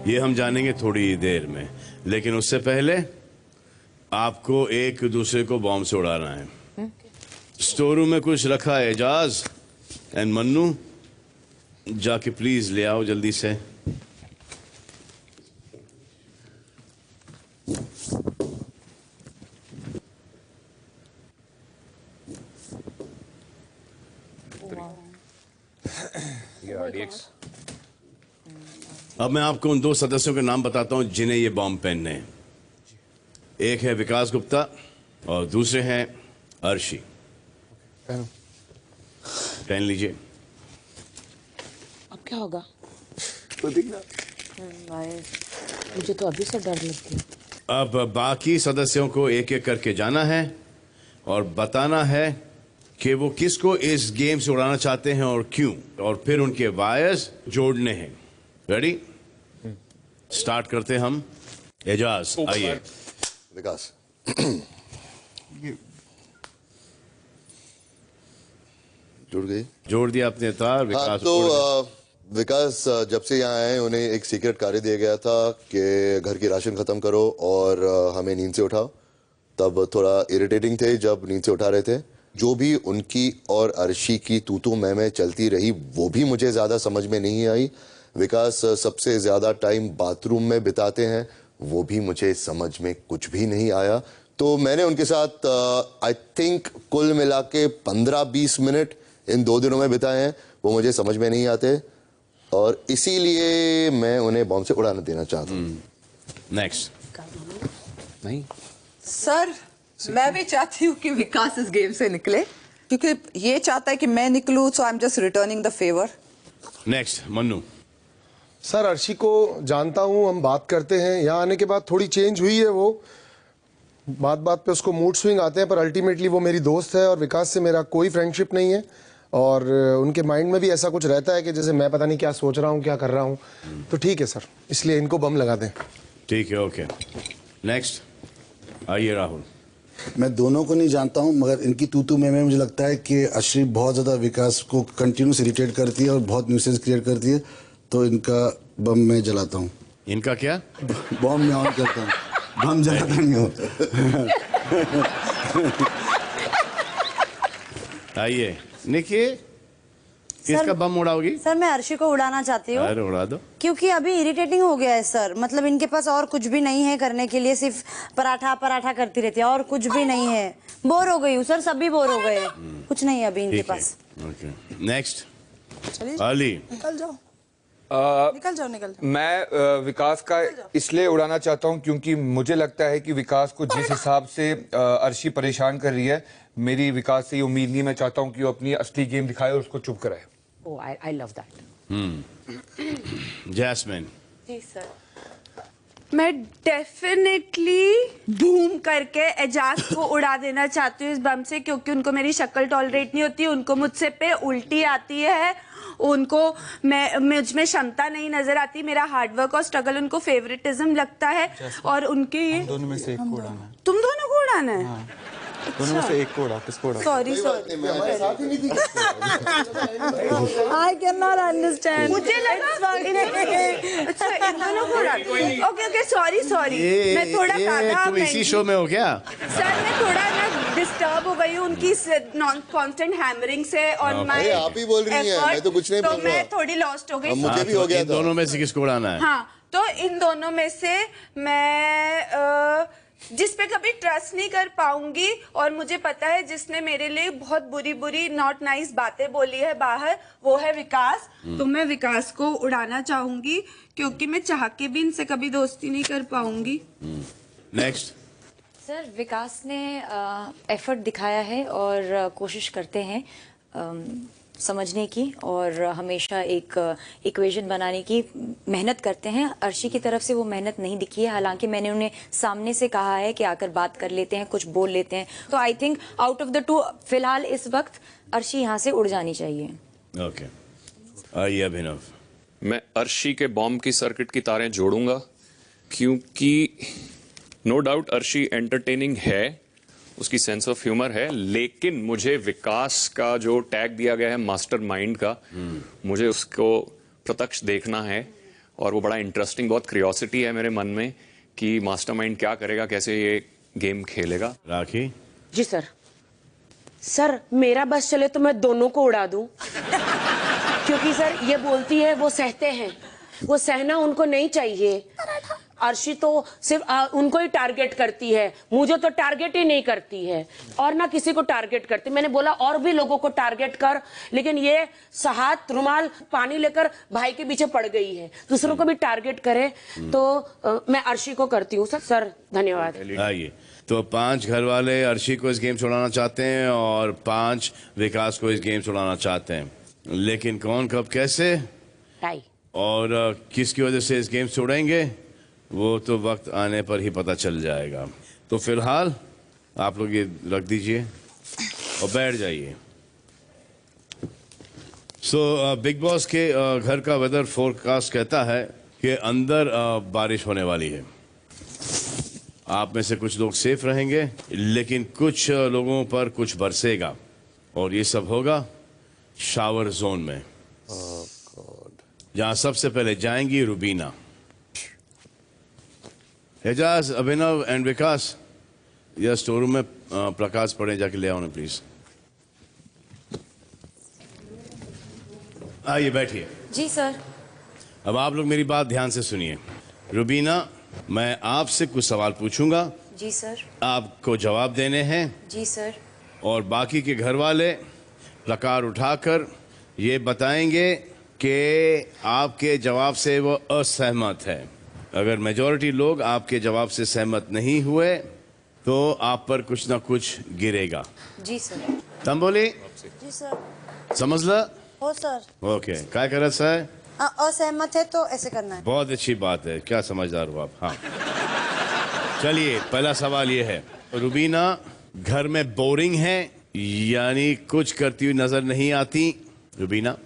ये हम जानेंगे थोड़ी देर में, लेकिन उससे पहले आपको एक दूसरे को बॉम्ब से उड़ाना है। स्टोर रूम में कुछ रखा है, एजाज एंड मन्नू, जाके प्लीज ले आओ जल्दी से। अब मैं आपको उन 2 सदस्यों के नाम बताता हूं जिन्हें ये बॉम्ब पहनने हैं। एक है विकास गुप्ता और दूसरे हैं अर्शी। पहन लीजिए। अब क्या होगा? मुझे तो अभी से डर लगती है। अब बाकी सदस्यों को एक एक करके जाना है और बताना है कि वो किसको इस गेम से उड़ाना चाहते हैं और क्यों, और फिर उनके वायर्स जोड़ने हैं। रेडी? स्टार्ट करते हम। एजाज आइए। विकास जुड़ गई? जोड़ दिया अपने तार। विकास हाँ, तो विकास जब से यहाँ आए उन्हें एक सीक्रेट कार्य दिया गया था कि घर की राशन खत्म करो और हमें नींद से उठाओ। तब थोड़ा इरिटेटिंग थे जब नींद से उठा रहे थे। जो भी उनकी और अर्शी की तू मैं चलती रही वो भी मुझे ज्यादा समझ में नहीं आई। विकास सबसे ज्यादा टाइम बाथरूम में बिताते हैं, वो भी मुझे समझ में कुछ भी नहीं आया। तो मैंने उनके साथ आई थिंक कुल मिला के 15-20 मिनट इन 2 दिनों में बिताए हैं, वो मुझे समझ में नहीं आते और इसीलिए मैं उन्हें बॉम्ब से उड़ाने देना चाहता हूँ। नेक्स्ट। नहीं सर, मैं भी चाहती हूँ कि विकास इस गेम से निकले, क्योंकि ये चाहता है कि मैं निकलूं, so I am just returning the favour. Next Mannu. Sir, Arshi को जानता हूँ, हम बात करते हैं। यहाँ आने के बाद थोड़ी चेंज हुई है। वो बात बात पे उसको मूड स्विंग आते हैं, पर अल्टीमेटली वो मेरी दोस्त है और विकास से मेरा कोई फ्रेंडशिप नहीं है। और उनके माइंड में भी ऐसा कुछ रहता है कि जैसे मैं पता नहीं क्या सोच रहा हूँ, क्या कर रहा हूँ। तो ठीक है सर, इसलिए इनको बम लगा दें। ठीक है, ओके। नेक्स्ट आइए राहुल। मैं दोनों को नहीं जानता हूं, मगर इनकी तू में मुझे लगता है कि अर्शी बहुत ज़्यादा विकास को कंटिन्यूस इरिटेट करती है और बहुत न्यूसेंस क्रिएट करती है। तो इनका बम मैं जलाता हूं। इनका क्या? बम मैं ऑन करता हूं, बम जलाता नहीं हूं। आइए निकी, किसका बम उड़ाओगी? सर, मैं अर्शी को उड़ाना चाहती हूँ। अरे उड़ा दो। क्योंकि अभी इरिटेटिंग हो गया है सर। मतलब इनके पास और कुछ भी नहीं है करने के लिए, सिर्फ पराठा पराठा करती रहती है और कुछ भी नहीं है। बोर हो गई हूँ सर, सभी बोर हो गए। कुछ नहीं है अभी इनके पास। नेक्स्ट अली। निकल जाओ, निकल जाओ, निकल जाओ। मैं विकास का इसलिए उड़ाना चाहता हूं क्योंकि मुझे लगता है कि विकास को जिस हिसाब से अर्शी परेशान कर रही है, मेरी विकास से ये उम्मीद नहीं। मैं चाहता हूं कि वो अपनी असली गेम दिखाए और उसको चुप कराए। Oh, I love that. Jasmin. जी सर, मैं डेफिनेटली बूम करके एजाज को उड़ा देना चाहती हूँ इस बम से, क्योंकि उनको मेरी शक्ल टॉलरेट नहीं होती, उनको मुझसे पे उल्टी आती है, उनको मुझ में क्षमता नहीं नजर आती, मेरा हार्डवर्क और स्ट्रगल उनको फेवरेटिज्म लगता है। और उनके दोनों में से एक को उड़ाना है। तुम दोनों को उड़ाना है? हाँ। दोनों में से एक को उड़ा, किसको उड़ा? Sorry I cannot understand. मुझे लगा अच्छा इन दोनों को उड़ा। ओके सॉरी मैं थोड़ा तुम इसी शो में हो क्या? सर, मैं थोड़ा ना डिस्टर्ब हो गई हूँ उनकी कांस्टेंट हैमरिंग से और मैं आप ही बोल रही हैं, मैं तो कुछ नहीं बोल रहा। मैं थोड़ी लॉस्ट हो गई। मुझे भी हो गया। दोनों में से किसको उड़ाना है? हाँ, तो इन दोनों में से मैं जिस पे कभी ट्रस्ट नहीं कर पाऊंगी और मुझे पता है जिसने मेरे लिए बहुत बुरी नॉट नाइस बातें बोली है बाहर, वो है विकास। तो मैं विकास को उड़ाना चाहूंगी क्योंकि मैं चाह के भी इनसे कभी दोस्ती नहीं कर पाऊंगी। नेक्स्ट। सर, विकास ने एफर्ट दिखाया है और कोशिश करते हैं समझने की और हमेशा एक इक्वेशन बनाने की मेहनत करते हैं। अर्शी की तरफ से वो मेहनत नहीं दिखी है, हालांकि मैंने उन्हें सामने से कहा है कि आकर बात कर लेते हैं, कुछ बोल लेते हैं। तो I think out of the 2 फिलहाल इस वक्त अर्शी यहाँ से उड़ जानी चाहिए। ओके, आइए अभिनव। मैं अर्शी के बॉम्ब की सर्किट की तारें जोड़ूंगा क्योंकि नो डाउट अर्शी एंटरटेनिंग है, उसकी सेंस ऑफ ह्यूमर है, लेकिन मुझे विकास का जो टैग दिया गया है मास्टरमाइंड का, मुझे उसको प्रत्यक्ष देखना है और वो बड़ा इंटरेस्टिंग, बहुत क्यूरियोसिटी है मेरे मन में कि मास्टरमाइंड क्या करेगा, कैसे ये गेम खेलेगा। राखी। जी सर, मेरा बस चले तो मैं दोनों को उड़ा दूं क्योंकि सर ये बोलती है वो सहते हैं, वो सहना उनको नहीं चाहिए अर्शी तो सिर्फ उनको ही टारगेट करती है, मुझे तो टारगेट ही नहीं करती है और ना किसी को टारगेट करती। मैंने बोला और भी लोगों को टारगेट कर, लेकिन ये हाथ रुमाल पानी लेकर भाई के पीछे पड़ गई है, दूसरों को भी टारगेट करे। तो मैं अर्शी को करती हूँ। सर धन्यवाद। आइए, तो 5 घर वाले अर्शी को इस गेम से उड़ाना चाहते हैं और 5 विकास को इस गेम से उड़ाना चाहते हैं, लेकिन कौन कब कैसे और किसकी वजह से इस गेम से उड़ेंगे वो तो वक्त आने पर ही पता चल जाएगा। तो फिलहाल आप लोग ये रख दीजिए और बैठ जाइए। बिग बॉस के घर का वेदर फोरकास्ट कहता है कि अंदर बारिश होने वाली है। आप में से कुछ लोग सेफ रहेंगे, लेकिन कुछ लोगों पर कुछ बरसेगा और ये सब होगा शावर जोन में, जहां सबसे पहले जाएंगी रुबीना। एजाज, अभिनव एंड विकास, यह स्टोर रूम में प्रकाश पड़े, जाके ले आओ ना प्लीज। आइए बैठिए। जी सर। अब आप लोग मेरी बात ध्यान से सुनिए। रुबीना, मैं आपसे कुछ सवाल पूछूंगा। जी सर। आपको जवाब देने हैं। जी सर। और बाकी के घर वाले प्रकार उठाकर ये बताएंगे कि आपके जवाब से वो असहमत है। अगर मेजॉरिटी लोग आपके जवाब से सहमत नहीं हुए तो आप पर कुछ ना कुछ गिरेगा। जी सर। तंबोली, जी सर। समझला? हो सर। ओके, क्या करत है? असहमत है तो ऐसे करना है। बहुत अच्छी बात है, क्या समझदार हो आप। हाँ, चलिए पहला सवाल ये है, रुबीना घर में बोरिंग है, यानी कुछ करती हुई नजर नहीं आती। रुबीना?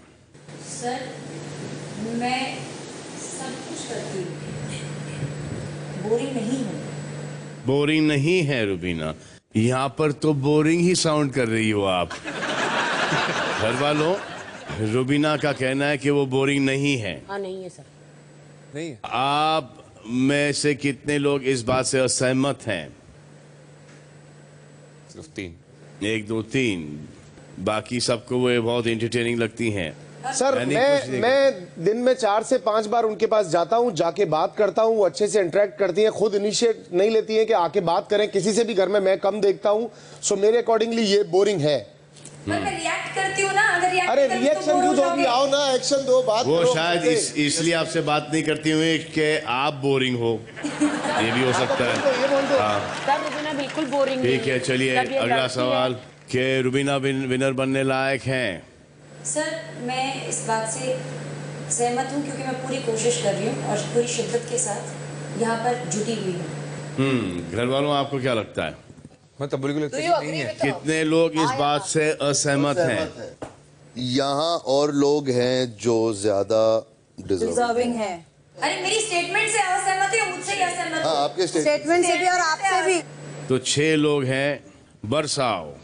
सर मैं सब कुछ करती हूँ, बोरिंग नहीं हूँ। बोरिंग नहीं है रुबीना, यहाँ पर तो बोरिंग ही साउंड कर रही हो आप। घर वालों, रुबीना का कहना है कि वो बोरिंग नहीं है। हाँ नहीं है सर। नहीं। आप में से कितने लोग इस बात से असहमत हैं? सिर्फ 3। 1 2 3, बाकी सबको वो बहुत इंटरटेनिंग लगती हैं। सर मैं दिन में 4 से 5 बार उनके पास जाता हूं, जाके बात करता हूं, वो अच्छे से इंटरेक्ट करती हैं, खुद इनिशिएट नहीं लेती हैं कि आके बात करें। किसी से भी घर में मैं कम देखता हूं, सो मेरे अकॉर्डिंगली ये बोरिंग है। मैं रिएक्ट करती हूँ ना, अगर रिएक्ट अरे रिएक्शन क्यों दोगी? आओ ना, एक्शन दो, बात वो करो। शायद इसलिए आपसे बात नहीं करती हुई कि आप बोरिंग हो, ये भी हो सकता है। सर रुबीना बिल्कुल बोरिंग नहीं है। ठीक है, चलिए अगला सवाल कि रुबीना विनर बनने लायक हैं? सर मैं इस बात से सहमत हूँ क्योंकि मैं पूरी कोशिश कर रही हूँ और पूरी शिद्दत के साथ यहाँ पर जुटी हुई हूँ। घर वालों, आपको क्या लगता है? मैं तो बिल्कुल नहीं है। कितने लोग इस बात से असहमत हैं? यहाँ और लोग हैं जो ज्यादा डिजर्विंग है। अरे मेरी स्टेटमेंट से असहमत है, मुझसे ही असहमत हाँ, आपके स्टेटमेंट से भी और आपसे भी। तो 6 लोग हैं। बरसाओ।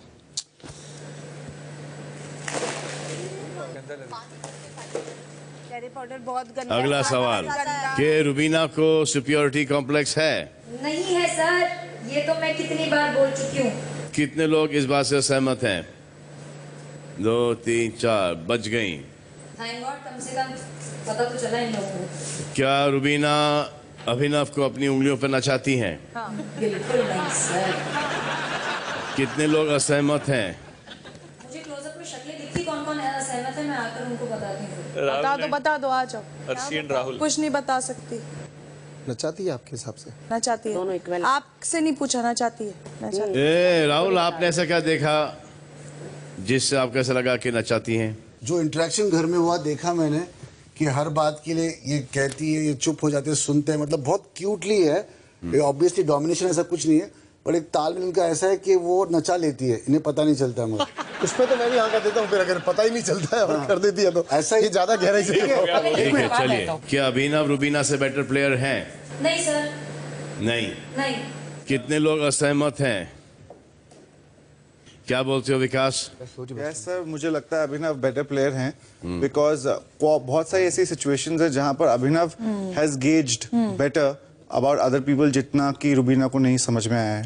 अगला सवाल कि रुबीना को सुपीरियरिटी कॉम्प्लेक्स है? नहीं है सर, ये तो मैं कितनी बार बोल चुकी हूँ। कितने लोग इस बात से सहमत हैं? 2 3 4, बच गई। थैंक गॉड, कम से कम पता तो चला इन लोगों को। क्या रुबीना अभिनव को अपनी उंगलियों पर नचाती हैं? हाँ, बिल्कुल नहीं सर। कितने लोग असहमत हैं? मुझे क्लोजअप में शक्लें दिखती कौन कौन असहमत है, मैं आकर उनको बताती हूँ। बता दो, आ जाओ। अर्शी एंड राहुल। कुछ नहीं बता सकती। नचाती है आपके हिसाब से? नचाती है। दोनों इक्वल। आपसे नहीं पूछा, नचाती है। राहुल, आपने ऐसा क्या देखा जिससे आपको ऐसा लगा कि नचाती हैं? जो इंटरेक्शन घर में हुआ देखा मैंने कि हर बात के लिए ये कहती है, ये चुप हो जाते हैं, सुनते हैं, मतलब बहुत क्यूटली है। ऑब्वियसली डोमिनेशन ऐसा कुछ नहीं है, पर एक तालमेल इनका ऐसा है कि वो नचा लेती है, इन्हें पता नहीं चलता मुझे। उस पे तो मैं भी हाँ कर देता हूँ, फिर अगर पता ही नहीं चलता है और कर देती है तो ऐसा ही ज्यादा गहराई से। ठीक है, चलिए। क्या अभिनव रुबीना से बेटर प्लेयर हैं? नहीं सर। नहीं। कितने लोग असहमत हैं? क्या बोलते हो विकास? यस सर, मुझे लगता है अभिनव बेटर प्लेयर हैं बिकॉज बहुत सारी ऐसी सिचुएशंस है जहां पर Abhinav has gauged better about other people जितना कि रुबीना को नहीं समझ में आया है।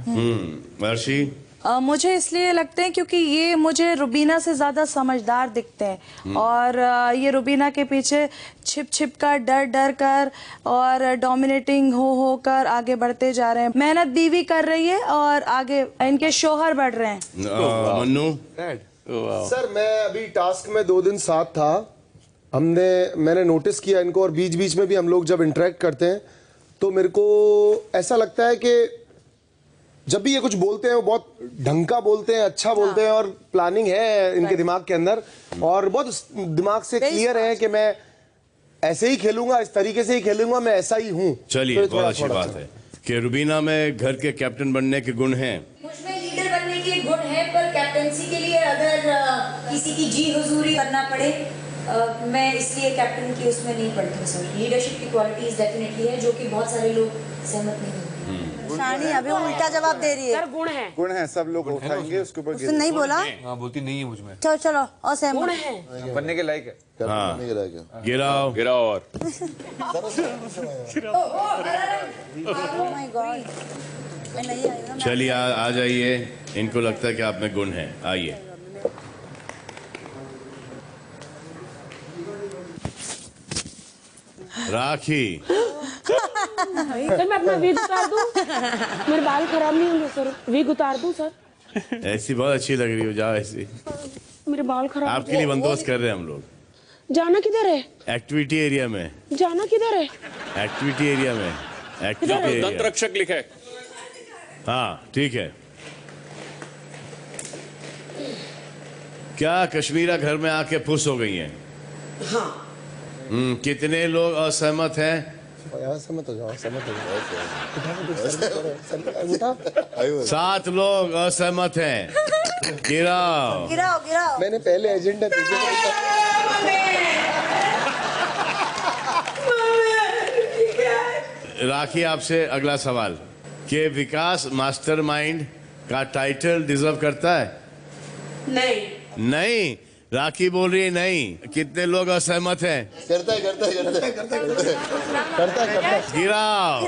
अर्शी? मुझे इसलिए लगते हैं क्योंकि ये मुझे रुबीना से ज़्यादा समझदार दिखते हैं और ये रुबीना के पीछे छिप छिप कर डर कर और डोमिनेटिंग हो कर आगे बढ़ते जा रहे हैं। मेहनत बीवी कर रही है और आगे इनके शोहर बढ़ रहे हैं। मन्नू सर मैं अभी टास्क में 2 दिन साथ था, मैंने नोटिस किया इनको और बीच बीच में भी हम लोग जब इंटरेक्ट करते हैं तो मेरे को ऐसा लगता है कि जब भी ये कुछ बोलते हैं वो बहुत ढंग का बोलते हैं, अच्छा बोलते हैं और प्लानिंग है इनके दिमाग के अंदर और बहुत दिमाग से क्लियर है कि मैं ऐसे ही खेलूंगा, इस तरीके से ही खेलूंगा, मैं ऐसा ही हूँ। चलिए बहुत अच्छी बात है कि रुबीना में घर के कैप्टन बनने के गुण हैं। मुझमें लीडर बनने के गुण है, पर कैप्टनसी के लिए अगर किसी की जी हुजूरी करना पड़े मैं इसलिए कैप्टन की उसमें नहीं पढ़ती हूँ सर। लीडरशिप की क्वालिटीज डेफिनेटली है जो कि बहुत सारे लोग सहमत नहीं होते। शानी अभी उल्टा जवाब दे रही है। सर गुण है सब लोग उठाएंगे उसके ऊपर। उसने नहीं बोला। हाँ बोलती नहीं है मुझमें। चलो चलो असहमत। गुण है बनने के लायक है। हाँ गिराओ और ओह माय गॉड, मैं नहीं आई ना। चलिए आ जाइए, इनको लगता है कि आप में गुण है, आइए। राखी सर मैं अपना वीग उतार दूं? मेरे बाल खराब नहीं होंगे सर, वीग उतार दूं सर? ऐसी बहुत अच्छी लग रही हो, जाओ ऐसी। मेरे बाल खराब आपके लिए बंदोबस्त कर रहे हैं हम लोग। जाना किधर है? एक्टिविटी एरिया में। जाना किधर है? एक्टिविटी एरिया में। Activity area. दंत रक्षक लिखा है। हाँ ठीक है। क्या कश्मीरा घर में आके फुस हो गई हैं? हाँ। कितने लोग असहमत हैं? सहमत हो जाओ, सहमत हो जाओ। 7 लोग असहमत हैं। गिराओ गिराओ गिराओ। मैंने पहले एजेंडा राखी आपसे अगला सवाल कि विकास मास्टरमाइंड का टाइटल डिजर्व करता है? नहीं। नहीं, राखी बोल रही है नहीं। कितने लोग असहमत हैं? करता है। गिराओ।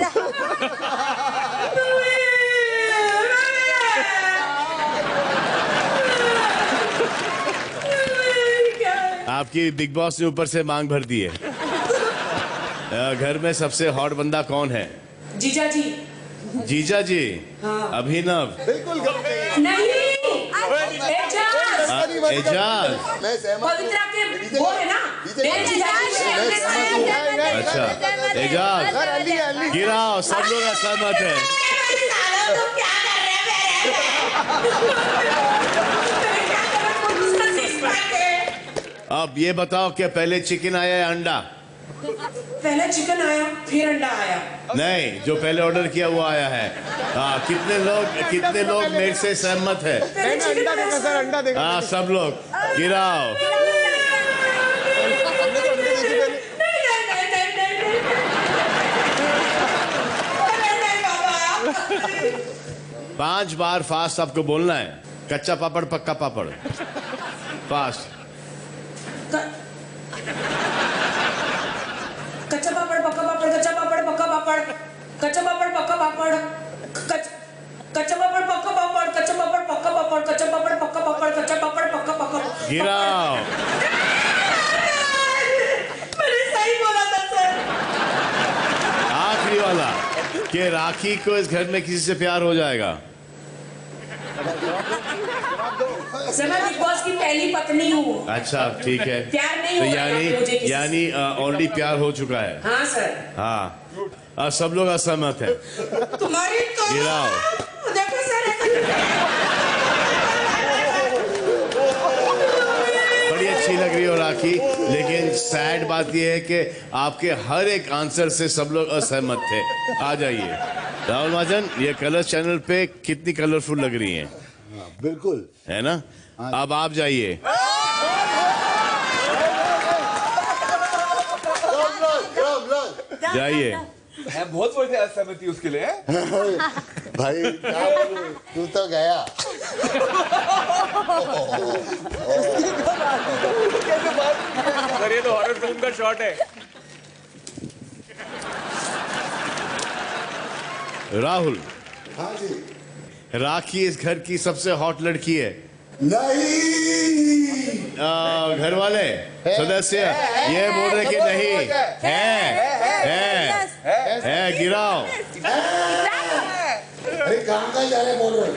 आपकी बिग बॉस ने ऊपर से मांग भर दी है। घर में सबसे हॉट बंदा कौन है? जीजा जी। जीजा जी? हाँ। अभिनव? बिल्कुल नहीं। एजाज। पवित्रा के वो है ना? अच्छा एजाज, गिराओ। सब लोग असहमत हैं। अब ये बताओ कि पहले चिकन आया या अंडा? पहले चिकन आया फिर अंडा आया। नहीं, जो पहले ऑर्डर किया वो आया है। हाँ, कितने लोग मेरे से सहमत है? अंडा देगा सर, अंडा देगा। हाँ सब लोग गिराओ। पांच बार फास्ट आपको बोलना है। कच्चा पापड़ पक्का पापड़। फास्ट। कच्चा पापड़ पक्का पापड़, कच्चा पापड़ पक्का पापड़, कच्चा पापड़ पक्का पापड़, कच्चा पापड़ पक्का पापड़, कच्चा पापड़ पक्का पापड़, कच्चा पापड़ पक्का पापड़, कच्चा पापड़ पक्का पापड़। गिराओ। मैंने सही बोला था सर। आखिरी वाला कि राखी को इस घर में किसी से प्यार हो जाएगा? सर मैं बिग बॉस की पहली पत्नी हूँ। अच्छा ठीक है। प्यार नहीं तो हो रहा यानी ऑलरेडी प्यार हो चुका है। हाँ सर। हाँ सब लोग असहमत हैं। तुम्हारी तो गिराओ। देखो सर बड़ी अच्छी लग रही हो राखी, लेकिन सैड बात यह है कि आपके हर एक आंसर से सब लोग असहमत थे। आ जाइए राहुल महाजन, ये कलर्स चैनल पे कितनी कलरफुल लग रही हैं। बिल्कुल है ना। अब आप जाइए। जाइए। बहुत बोलते असहमति उसके लिए। भाई तू तो गया। सर ये तो हॉरर फिल्म का शॉट है। राहुल, हाँ जी। राखी इस घर की सबसे हॉट लड़की है? नहीं। घर वाले सदस्य ये बोल रहे कि नहीं है। गिराओ। अरे काम का जा रहे बोल रहे?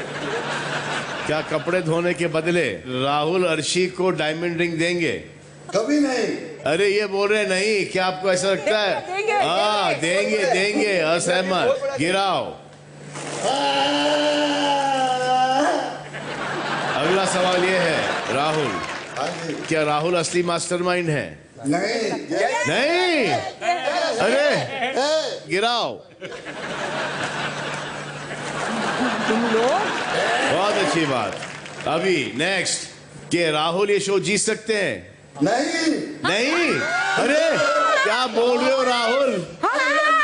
क्या कपड़े धोने के बदले राहुल अर्शी को डायमंड रिंग देंगे? कभी नहीं। अरे ये बोल रहे नहीं, क्या आपको ऐसा लगता है? हाँ देंगे। असहमत। गिराओ। अगला सवाल ये है, राहुल, क्या राहुल असली मास्टरमाइंड है? नहीं। अरे गिराओ। तुम लोग बहुत अच्छी बात। अभी नेक्स्ट, क्या राहुल ये शो जीत सकते हैं? नहीं। अरे क्या बोल रहे हो राहुल?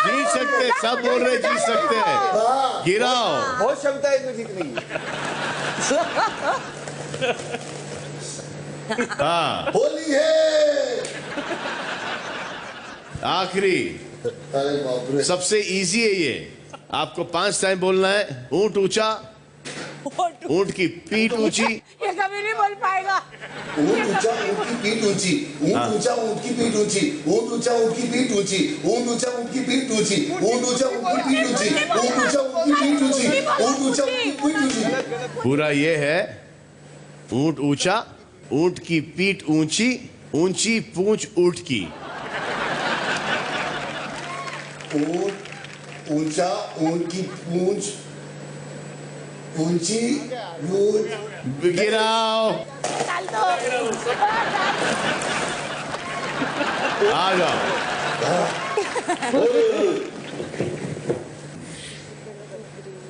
जीत सकते, सब बोल रहे जीत सकते हैं। गिराओ। बहुत क्षमता है इनमें जीतने की। हाँ होली है। आखिरी सबसे इजी है ये, आपको 5 टाइम बोलना है। ऊंट ऊंचा, ऊंट की पीठ ऊंची। ये कभी नहीं बोल पाएगा। ऊंट ऊंचा, ऊंट की पीठ ऊंची। ऊंट ऊंचा, ऊंट की पीठ ऊंची। ऊंट ऊंचा, ऊंट की पीठ ऊंची। ऊंट ऊंचा, ऊंट की पीठ ऊंची। ऊंट ऊंचा, ऊंट की पीठ ऊंची। ऊंट ऊंचा, ऊंट की पीठ ऊंची। ऊंट ऊंचा, ऊंट की पीठ ऊंची। पूरा ये है, ऊंट ऊंचा, ऊंट की पीठ ऊंची, ऊंची पूंछ ऊंट की। ऊंट ऊंचा, ऊंट की पूंछ ऊंची। गिराओ। आ जाओ।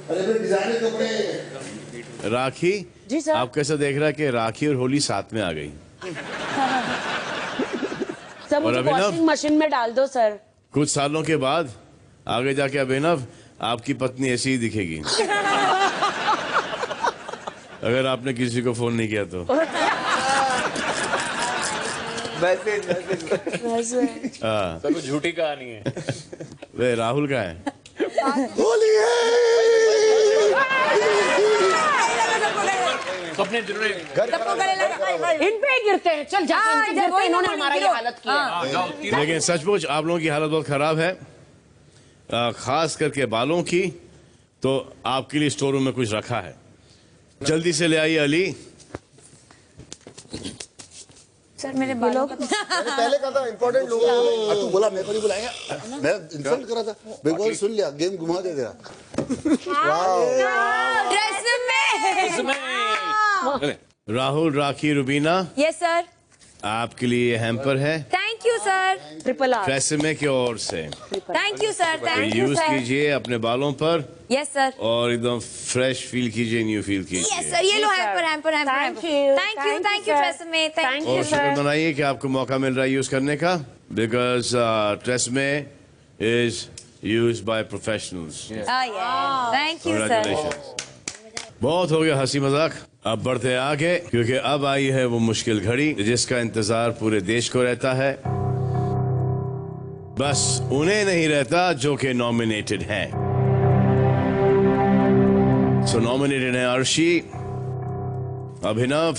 अरे फिर डिजाइनर कपड़े। राखी जी सर। आप कैसा देख रहा है कि राखी और होली साथ में आ गई? सब मुझे अभिनव? वॉशिंग मशीन में डाल दो सर। कुछ सालों के बाद आगे जाके अभिनव आपकी पत्नी ऐसी ही दिखेगी, अगर आपने किसी को फोन नहीं किया तो। वैसे हाँ सर, झूठी कहानी है। वे राहुल का है। होली है। सपने जरूर इन पे ही गिरते हैं। चल जाके इन पे गिरते हैं, इन्होंने हमारा ये हालत किया है। लेकिन सचमुच आप लोगों की हालत बहुत खराब है, खास करके बालों की। तो आपके लिए स्टोर रूम में कुछ रखा है, जल्दी से ले आइए। अली सर मेरे बालों का पहले कहा था इम्पोर्टेंट लोग। तू बोला मेरे को नहीं बुलाएगा, मैं इंसल्ट करा था। बिग बॉस सुन लिया, गेम घुमा दे तेरा। Rahul, Rakhi, Rubina, yes sir. आपके लिए हैम्पर है। Thank you sir. Triple R Tresemme की ओर से। Thank you sir. Thank you use sir. कीजिए अपने बालों पर। Yes sir. और एकदम फ्रेश फील कीजिए, न्यू फील कीजिए। Yes sir. ये लो hamper. Thank you. Thank you Tresemme. Thank और शुक्र मनाइए कि आपको मौका मिल रहा है यूज करने का, because Tresemme is used by professionals. Thank you sir. बहुत हो गया हंसी मजाक, अब बढ़ते हैं आगे, क्योंकि अब आई है वो मुश्किल घड़ी जिसका इंतजार पूरे देश को रहता है। बस उन्हें नहीं रहता जो कि नॉमिनेटेड हैं। सो नॉमिनेटेड हैं अर्शी, अभिनव,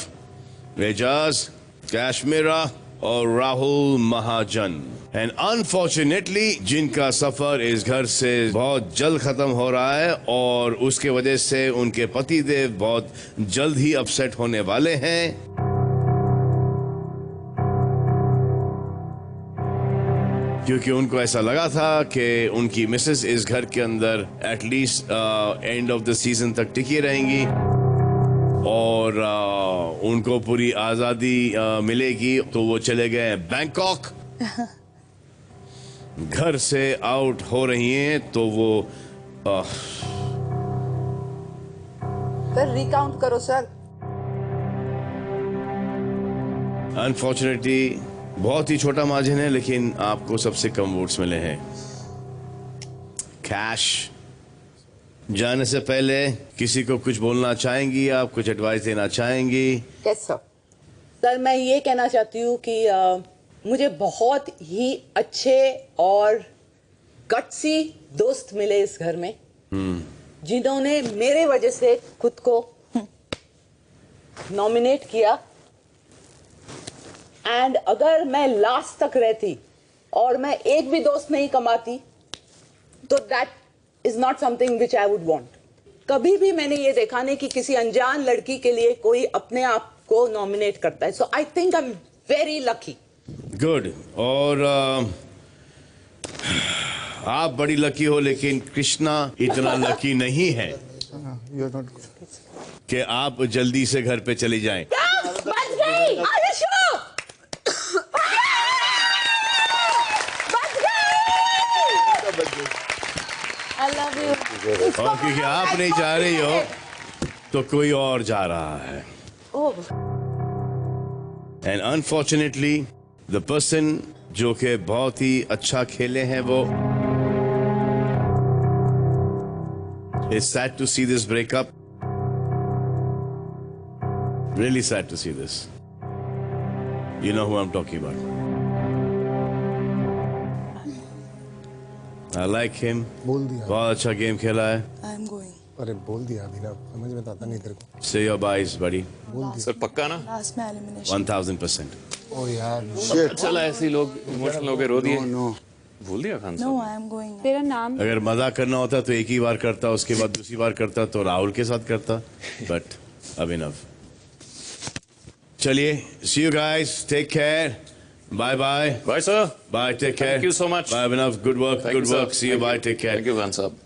एजाज, कैशमीरा और राहुल महाजन। एंड अनफॉर्चुनेटली जिनका सफर इस घर से बहुत जल्द खत्म हो रहा है और उसके वजह से उनके पति देव बहुत जल्द ही अपसेट होने वाले हैं। क्योंकि उनको ऐसा लगा था कि उनकी मिसेस इस घर के अंदर at least end of the season तक टिकी रहेंगी और उनको पूरी आजादी मिलेगी। तो वो चले गए बैंकॉक, घर से आउट हो रही हैं। तो वो फिर रिकाउंट करो सर। अनफॉर्चुनेटली बहुत ही छोटा मार्जिन है, लेकिन आपको सबसे कम वोट्स मिले हैं। कैश, जाने से पहले किसी को कुछ बोलना चाहेंगी आप, कुछ एडवाइस देना चाहेंगी? Yes sir. सर मैं ये कहना चाहती हूँ कि मुझे बहुत ही अच्छे और गट्सी दोस्त मिले इस घर में। जिन्होंने मेरे वजह से खुद को नॉमिनेट किया। एंड अगर मैं लास्ट तक रहती और मैं एक भी दोस्त नहीं कमाती तो that is not something which I would want. कभी भी मैंने ये देखा नहीं कि किसी अनजान लड़की के लिए कोई अपने आप को नॉमिनेट करता है। So I think I am very lucky. Good. और आप बड़ी लकी हो, लेकिन कृष्णा इतना लकी नहीं है कि आप जल्दी से घर पे चली जाएं। बच गई। I love you. और क्योंकि आप नहीं जा रही हो तो कोई और जा रहा है। एंड अनफॉर्चुनेटली द पर्सन जो कि बहुत ही अच्छा खेले हैं वो is sad to see this breakup. Really sad to see this. You know who I'm talking about. I like him. बोल दिया। बहुत अच्छा गेम खेला है। I'm going. अरे बोल दिया अभिनव, समझ में आता नहीं तेरे को। Say your buys, buddy. Sir पक्का ना? Last में elimination. 1000%. ओ यार चला ऐसे लोग इमोशनल हो गए, रो दिए। बोल दिया खान No, साहब। I am going. तेरा नाम अगर मजाक करना होता तो एक ही बार करता, उसके बाद दूसरी बार करता तो राहुल के साथ करता, बट अभिनव। चलिए, see you guys, take care, bye bye. Bye sir. Bye, take care. Thank you so much. Bye Abhinav, good work, Thank good you, work. sir. See you, Thank bye, you. take care. Thank you Khan साहब।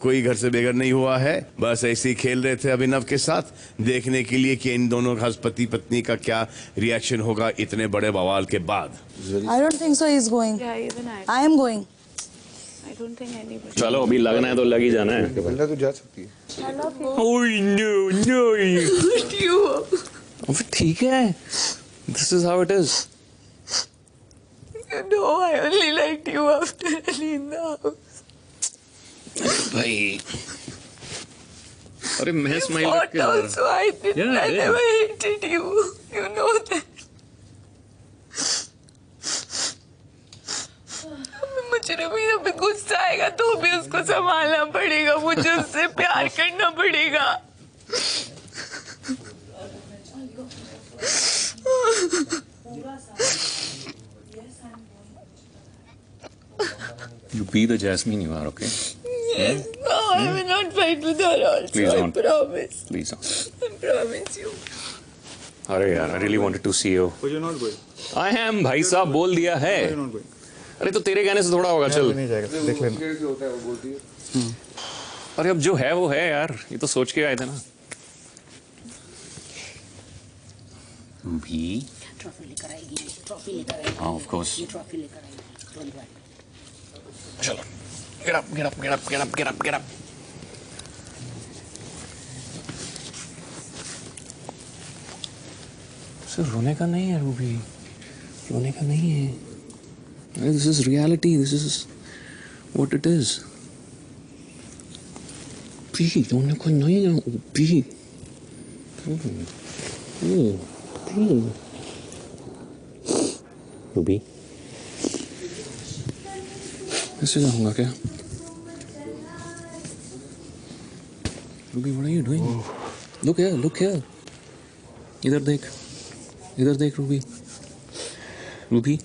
कोई घर से बेघर नहीं हुआ है, बस ऐसे ही खेल रहे थे अभिनव के साथ, देखने के लिए कि इन दोनों का पति पत्नी का क्या रिएक्शन होगा इतने बड़े बवाल के बाद। I don't think so. He's going. Yeah, even I am going. I don't think anybody. चलो अभी लगना है तो लग ही जाना है। बल्ला तो जा सकती है। I love you. Oh no. Lift you up. अब ठीक है। This is how it is. You know I only liked you after Ali in the house. भाई अरे मैं स्माइल But रख के आ रहा also I didn't. Yeah, I yeah. never hated you. You know that. मुझे रमीना पे गुस्सा आएगा तो भी उसको संभालना पड़ेगा, मुझे उससे प्यार करना पड़ेगा। You be the Jasmine you are, okay? Yes. No, I will not fight with her also. Please don't. I promise. Please don't. I promise you. अरे यार, I really wanted to see you. But you're not going. I am, भाई साहब बोल दिया है। You're not going. अरे तो तेरे कहने से थोड़ा होगा, चल। नहीं जाएगा, देख लेना। अरे अब जो है वो है यार, ये तो सोच के आए थे ना। भी ट्रॉफी लेकर आएगी, ट्रॉफी लेकर आएगी। हाँ, of course. ये ट्रॉफी लेकर आएगी। Don't worry. चलो, get up, get up, get up, get up, get up, get up. सिर्फ रोने का नहीं है रूबी, रोने का नहीं है। This is reality. This is what it is. भी रोने का नहीं है भी। रूबी ऐसे जाऊंगा क्या? Ruby what are you doing? Look here, look here. इधर देख रूबी। रूबी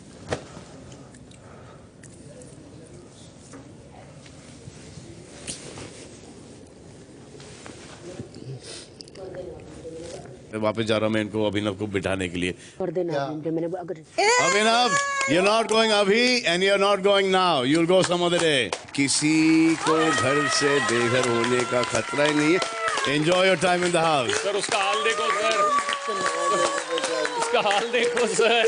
वापस जा रहा हूं मैं इनको, अभिनव को बिठाने के लिए। कर देना मैंने अगर अभिनव, you're not going अभी and you're not going now. You'll go some other day. किसी को घर से बेघर होने का खतरा ही नहीं है। Enjoy your time in the house. Sir उसका हाल देखो सर, उसका हाल देखो सर,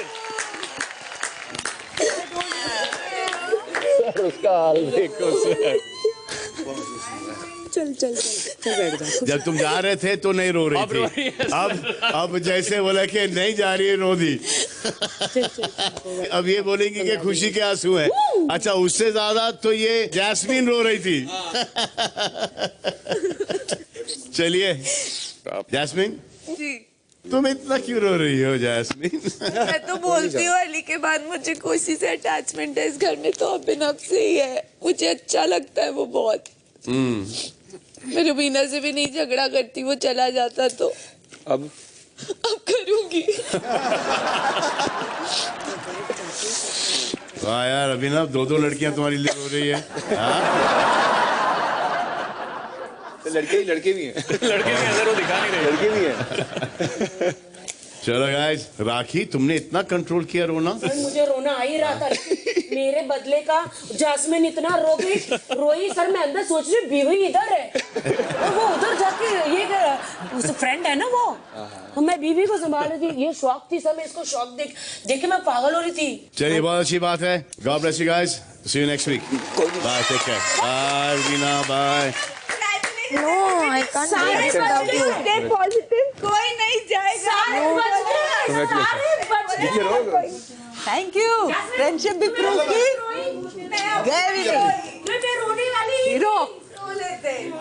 सर उसका हाल देखो सर। चल बैठ जा। जब तुम जा रहे थे तो नहीं रो रही थी, अब जैसे बोला कि नहीं जा रही है रो दी। अब ये बोलेंगी कि खुशी के आंसू है। अच्छा, उससे ज्यादा तो ये जैस्मीन रो रही थी। चलिए जैस्मीन, जी तुम इतना क्यों रो रही हो जैस्मीन? मैं तो बोलती हूँ अली के बाद मुझे खुशी से अटैचमेंट है इस घर में तो अभिनव से ही है। मुझे अच्छा लगता है वो बहुत। मैं रुबीना से भी नहीं झगड़ा करती, वो चला जाता तो अब करूंगी। वाह यार अभिनव, दो लड़कियां तुम्हारी लिए हो रही है। लड़के भी हैं। लड़के भी अंदर वो दिखा नहीं रहे। लड़के भी हैं। चलो गाइस, राखी तुमने इतना कंट्रोल किया रोना? सर मुझे रोना आ ही रहा था, मेरे बदले का जास्मिन इतना रोई सर। मैं अंदर सोच रही बीवी इधर है और वो उधर जाके ये फ्रेंड है ना वो, तो मैं बीवी को संभाल रही थी। ये शौक थी सर, मैं इसको शौक देख के मैं पागल हो रही थी। चलिए बहुत अच्छी बात है। God bless you guys, see you next week, bye, take care, bye Veena, bye. No, I can't do it without you. Stay positive. कोई नहीं जाएगा। Thank you. फ्रेंडशिप भी प्रूव की। Hero,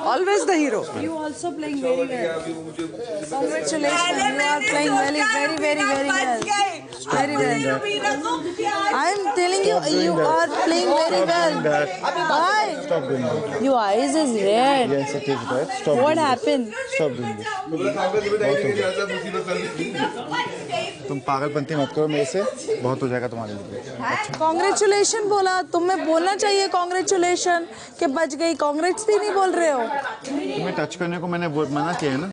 always the hero. You also playing very well. Congratulations, you are playing very well. Very well. I am telling you, you are playing very well. Why? Stop doing that. Your eyes is red. Yes, it is red. Stop. What happened? Stop doing this. तुम पागलपंती मत करो मेरे से, बहुत हो जाएगा तुम्हारे लिए। Congratulations बोला, तुम्हें बोलना चाहिए congratulations कि बच गई। कांग्रेस भी नहीं बोल रहे हो। तुम्हें टच करने को मैंने मना किया है ना।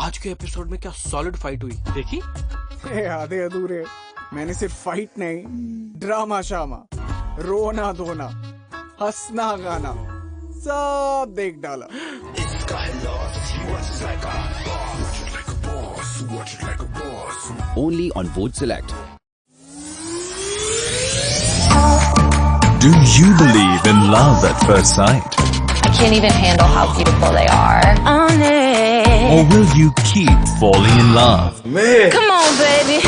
आज के एपिसोड में क्या सॉलिड फाइट हुई, देखी? आधे अधूरे। मैंने सिर्फ फाइट नहीं, ड्रामा शामा, रोना धोना, हंसना गाना सब देख डाला। Only on Vote Select. Do you believe in love at first sight? I can't even handle how beautiful they are. Or will you keep falling in love? Come on, baby.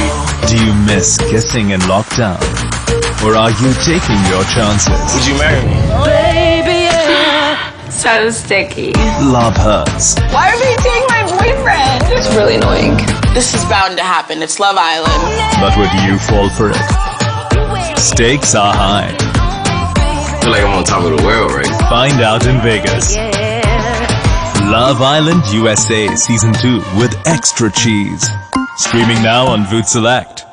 Do you miss kissing in lockdown? Or are you taking your chances? Would you marry me? Baby, yeah. So sticky. Love hurts. Why are they dating my boyfriend? It's really annoying. This is bound to happen. It's Love Island. But would you fall for it? Stakes are high. I feel like I'm on top of the world, right? Find out in Vegas. Love Island USA Season 2 with extra cheese. Streaming now on Voot Select.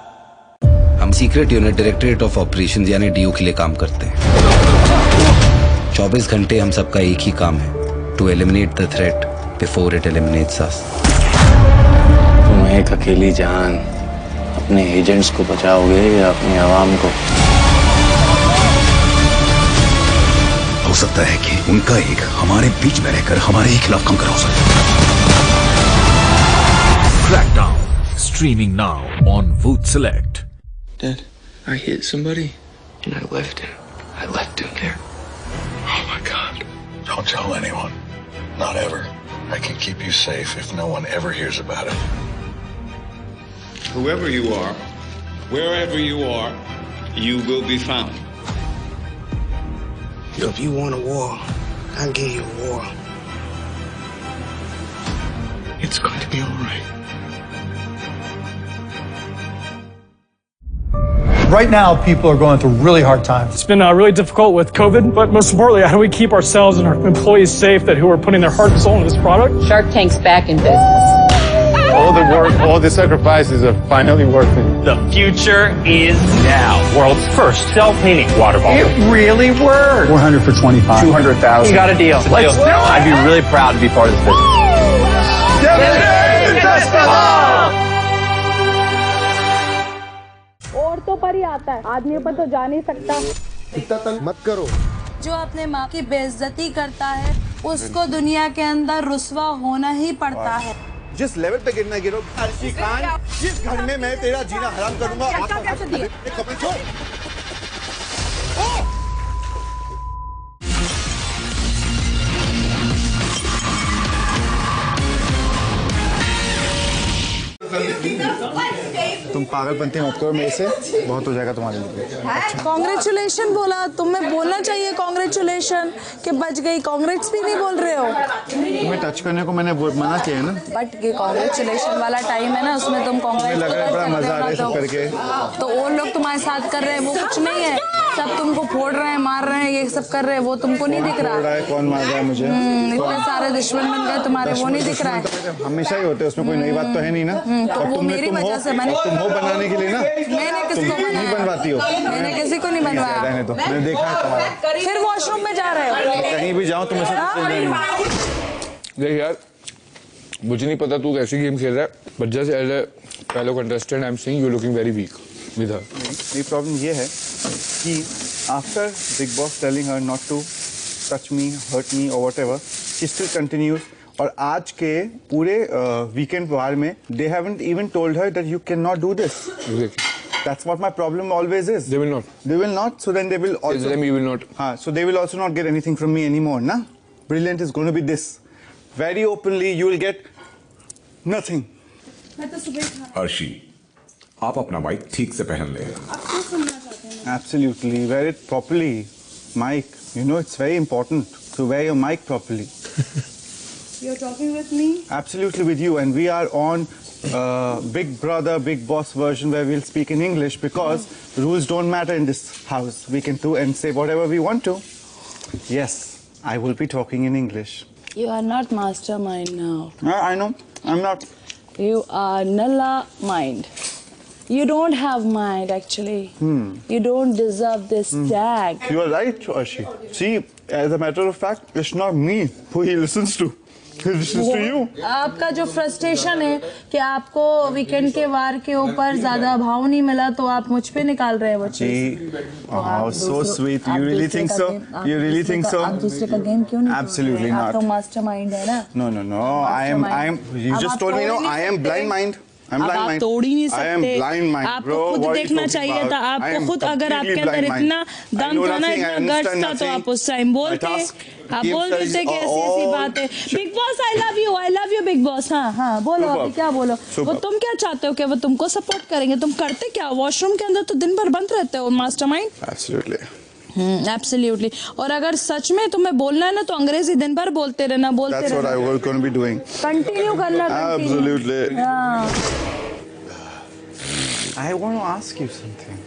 हम secret unit directorate of operations यानी do के लिए काम करते हैं। 24 घंटे हम सबका एक ही काम है, to eliminate the threat before it eliminates us. तुम एक अकेली जान अपने एजेंट्स को बचाओगे या अपनी आवाम को? हो सकता है कि उनका एक हमारे बीच में रहकर हमारे ही खिलाफ काम करा हो सकता है। Crackdown. Streaming now on Voot Select. Dad, I hit somebody and I left him. I left him there. Oh my God. Don't tell anyone. Not ever. I can keep you safe if no one ever hears about it. Whoever you are, wherever you are, you will be found. If you want a war, I'll give you a war. It's going to be all right. Right now, people are going through really hard times. It's been really difficult with COVID, but most importantly, how do we keep ourselves and our employees safe who are putting their heart and soul into this product? Shark Tank's back in business. All the work, all the sacrifices are finally worth it. The future is now. World's first self-cleaning water bottle. It really worked. 400 for 25. 200,000. You got a deal. Let's do it. I'd be really proud to be part of this business. औरतों पर ही आता है, आदमियों पर तो जा नहीं सकता। इतना तंग मत करो। जो अपने माँ की बेइज्जती करता है उसको दुनिया के अंदर रुस्वा होना ही पड़ता है। जिस लेवल पे गिरना गिरो, अर्शी खान, जिस घर में मैं तेरा जीना हराम करूंगा। कपड़े छोड़। तुम पागलपंती मत करो मेरे से, बहुत हो जाएगा तुम्हारे लिए। कॉन्ग्रेचुलेशन बोला, तुम्हें बोलना चाहिए कॉन्ग्रेचुलेशन कि बच गई। कांग्रेस भी नहीं बोल रहे हो। तुम्हें टच करने को मैंने मना किया है ना। बट ये कॉन्ग्रेचुलेशन वाला टाइम है ना, उसमें तुम लग रहा है बड़ा मजा आ रहा है। करके। तो वो लोग तुम्हारे साथ कर रहे हैं वो कुछ नहीं है, सब तुमको फोड़ रहे हैं, मार रहे हैं, ये सब कर रहे हैं, वो तुमको नहीं दिख रहा है। कौन मार रहा है मुझे? इतने सारे दुश्मन बन गए तुम्हारे, वो नहीं दिख रहा है। हमेशा ही होते हैं, उसमें कोई नई बात तो है नहीं ना। तो वो मेरी वजह से मैंने तुम हो बनाने के लिए ना, मैंने किसको नहीं बनवाती हो, मैंने किसी को नहीं बनवाया। रहने दो, मैंने देखा है तुम्हारा। फिर वॉशरूम में जा रहे हो, कहीं भी जाओ तुम ऐसे देख यार, मुझे नहीं पता तू कैसी गेम खेल रहा है, but just as a fellow contestant I am seeing you looking very weak with her. ये प्रॉब्लम ये है कि after Bigg Boss telling her not to touch me, hurt me और व्हाटएवर, शी स्टिल कंटिन्यूज। और आज के पूरे weekend बार में they haven't even told her that you can not do this. That's what my problem always is. They will not. They will not. So then they will also. Tell them you will not. So they will also not get anything from me anymore, na? Brilliant is going to be this. Very openly, you will get nothing. Arshi, आप अपना mic ठीक से पहन ले। Absolutely. Wear it properly. Mic. You know it's very important to wear your mic properly. You're talking with me? Absolutely with you, and we are on Big Brother, Big Boss version where we'll speak in English because rules don't matter in this house. We can do and say whatever we want to. Yes, I will be talking in English. You are not mastermind now. I know. I'm not. You are Nalla mind. You don't have mind actually. You don't deserve this tag. You are right, Arshi. See, as a matter of fact, it's not me who he listens to. He listens to you. आपका जो frustration है कि आपको weekend के वार के ऊपर ज्यादा भाव नहीं मिला तो आप मुझ पे निकाल रहे हैं वो चीज। Oh, so sweet. You really think so? You really think so? आप दूसरे का गेम क्यों नहीं? Absolutely not. आप तो मास्टरमाइंड है ना? No. I am. You just told me no. I am blind mind. I'm blind mind. आप तोड़ ही नहीं सकते। I am blind mind, आपको bro. खुद What देखना are you चाहिए talking था। about? I आपको am खुद अगर आपके completely अंदर blind इतना mind. दम था ना, I इतना understand गट्स था, तो nothing. आप उस टाइम बोलते, आप बोल देते कि ऐसी ऐसी बात है। Big boss I love you big boss. हाँ बोलो अभी क्या बोलो। वो तुम क्या चाहते हो कि वो तुमको सपोर्ट करेंगे? तुम करते क्या? वॉशरूम के अंदर तो दिन भर बंद रहते हो मास्टरमाइंड। Absolutely. एब्सोल्युटली। और अगर सच में तुम्हें बोलना है ना तो अंग्रेजी दिन भर बोलते रहना, बोलते रहना। That's what I was going to be doing. Continue करना। Absolutely. I want to ask you something.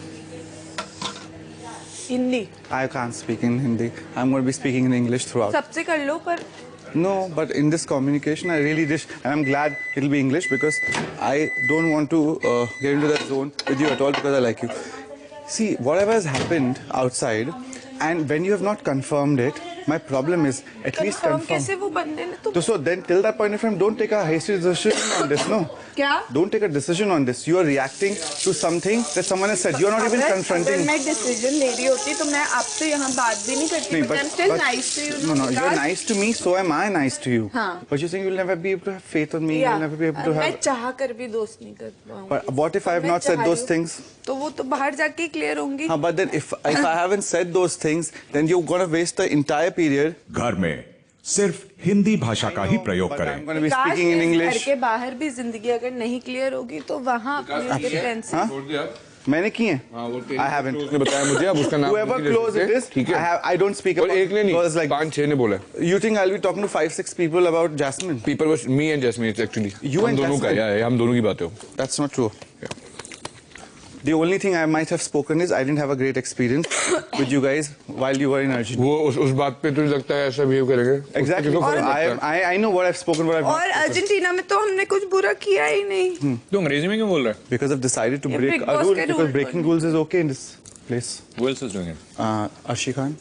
Hindi. I can't speak in Hindi. I'm going to be speaking in English throughout. सबसे कर लो पर। No, but in this communication, I really wish, and I'm glad it'll be English because I don't want to get into that zone with you at all because I like you. See, whatever has happened outside, and when you have not confirmed it, my problem is at least confirm. कैसे वो बंदे ने तो? So then, till that point of time, don't take a hasty decision on this, no? क्या? Don't take a decision on this. You are reacting to something that someone has said. You are not even confronting. अगर मैं decision ले रही होती तो मैं आपसे यहाँ बात भी नहीं करती। But I'm still nice to you. No, you're nice to me, so am I nice to you. हाँ. But you're saying you'll never be able to have faith on me. Yeah. You'll never be able to have. मैं चाह कर भी दोस्त नहीं कर पाऊँगी। But what if I have not said those things? तो वो तो बाहर जाके क्लियर होंगी। हाँ, but then if I haven't said those things, then you're gonna waste the entire period. घर में सिर्फ हिंदी भाषा का ही प्रयोग करें। I'm gonna be speaking in English. घर के बाहर भी जिंदगी अगर नहीं क्लियर होगी तो वहाँ अपनी डिफरेंस। मैंने की है? I haven't. उसने बताया मुझे, अब उसका नाम Whoever close it is, ठीक है। I don't speak about. एक ने नहीं, girls like 5-6 ने बोला। You think I'll be talking to 5-6 people about Jasmine? People was me and Jasmine actually. You and दोनों का, Jasmine? हम दोनों की बात है। That's not true. The only thing I might have spoken is I didn't have a great experience with you guys while you were in Argentina. वो उस बात पे तुझे लगता है ऐसा बिहेव करेंगे? Exactly. I know what I've spoken, what I've not. और अर्जेंटीना में तो हमने कुछ बुरा किया ही नहीं। तो अंग्रेजी में क्यों बोल रहा है? Because I've decided to ये break Big a Boss rule के because rule breaking rules is okay in this place. Who else is doing it? Arshi Khan.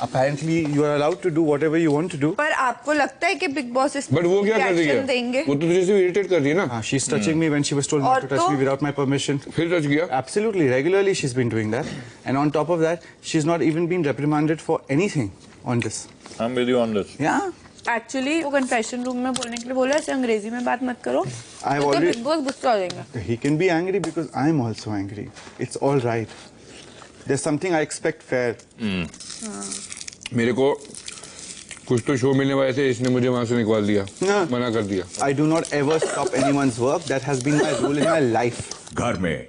Apparently you are allowed to do whatever you want to do. पर आपको लगता है कि big boss इस but वो क्या कर रही है? देंगे? वो तो तुझे सिर्फ इरिटेट कर रही है ना? She's touching me when she was told not to touch me without my permission. फिर टच किया? Absolutely, regularly she's been doing that. And on top of that, she's not even been reprimanded for anything on this. I'm with you on this. Yeah. Actually वो confession room में बोलने के लिए बोला ऐसे अंग्रेजी में बात मत करो। I've तो already. बिग बॉस गुस्सा हो जाएगा। He can be angry because I'm also angry. It's all right. There's something I expect fair. मेरे को कुछ तो शो मिलने वाले थे, इसने मुझे वहाँ से निकाल दिया, मना कर दिया। I do not ever stop anyone's work. That has been my rule in my life. घर में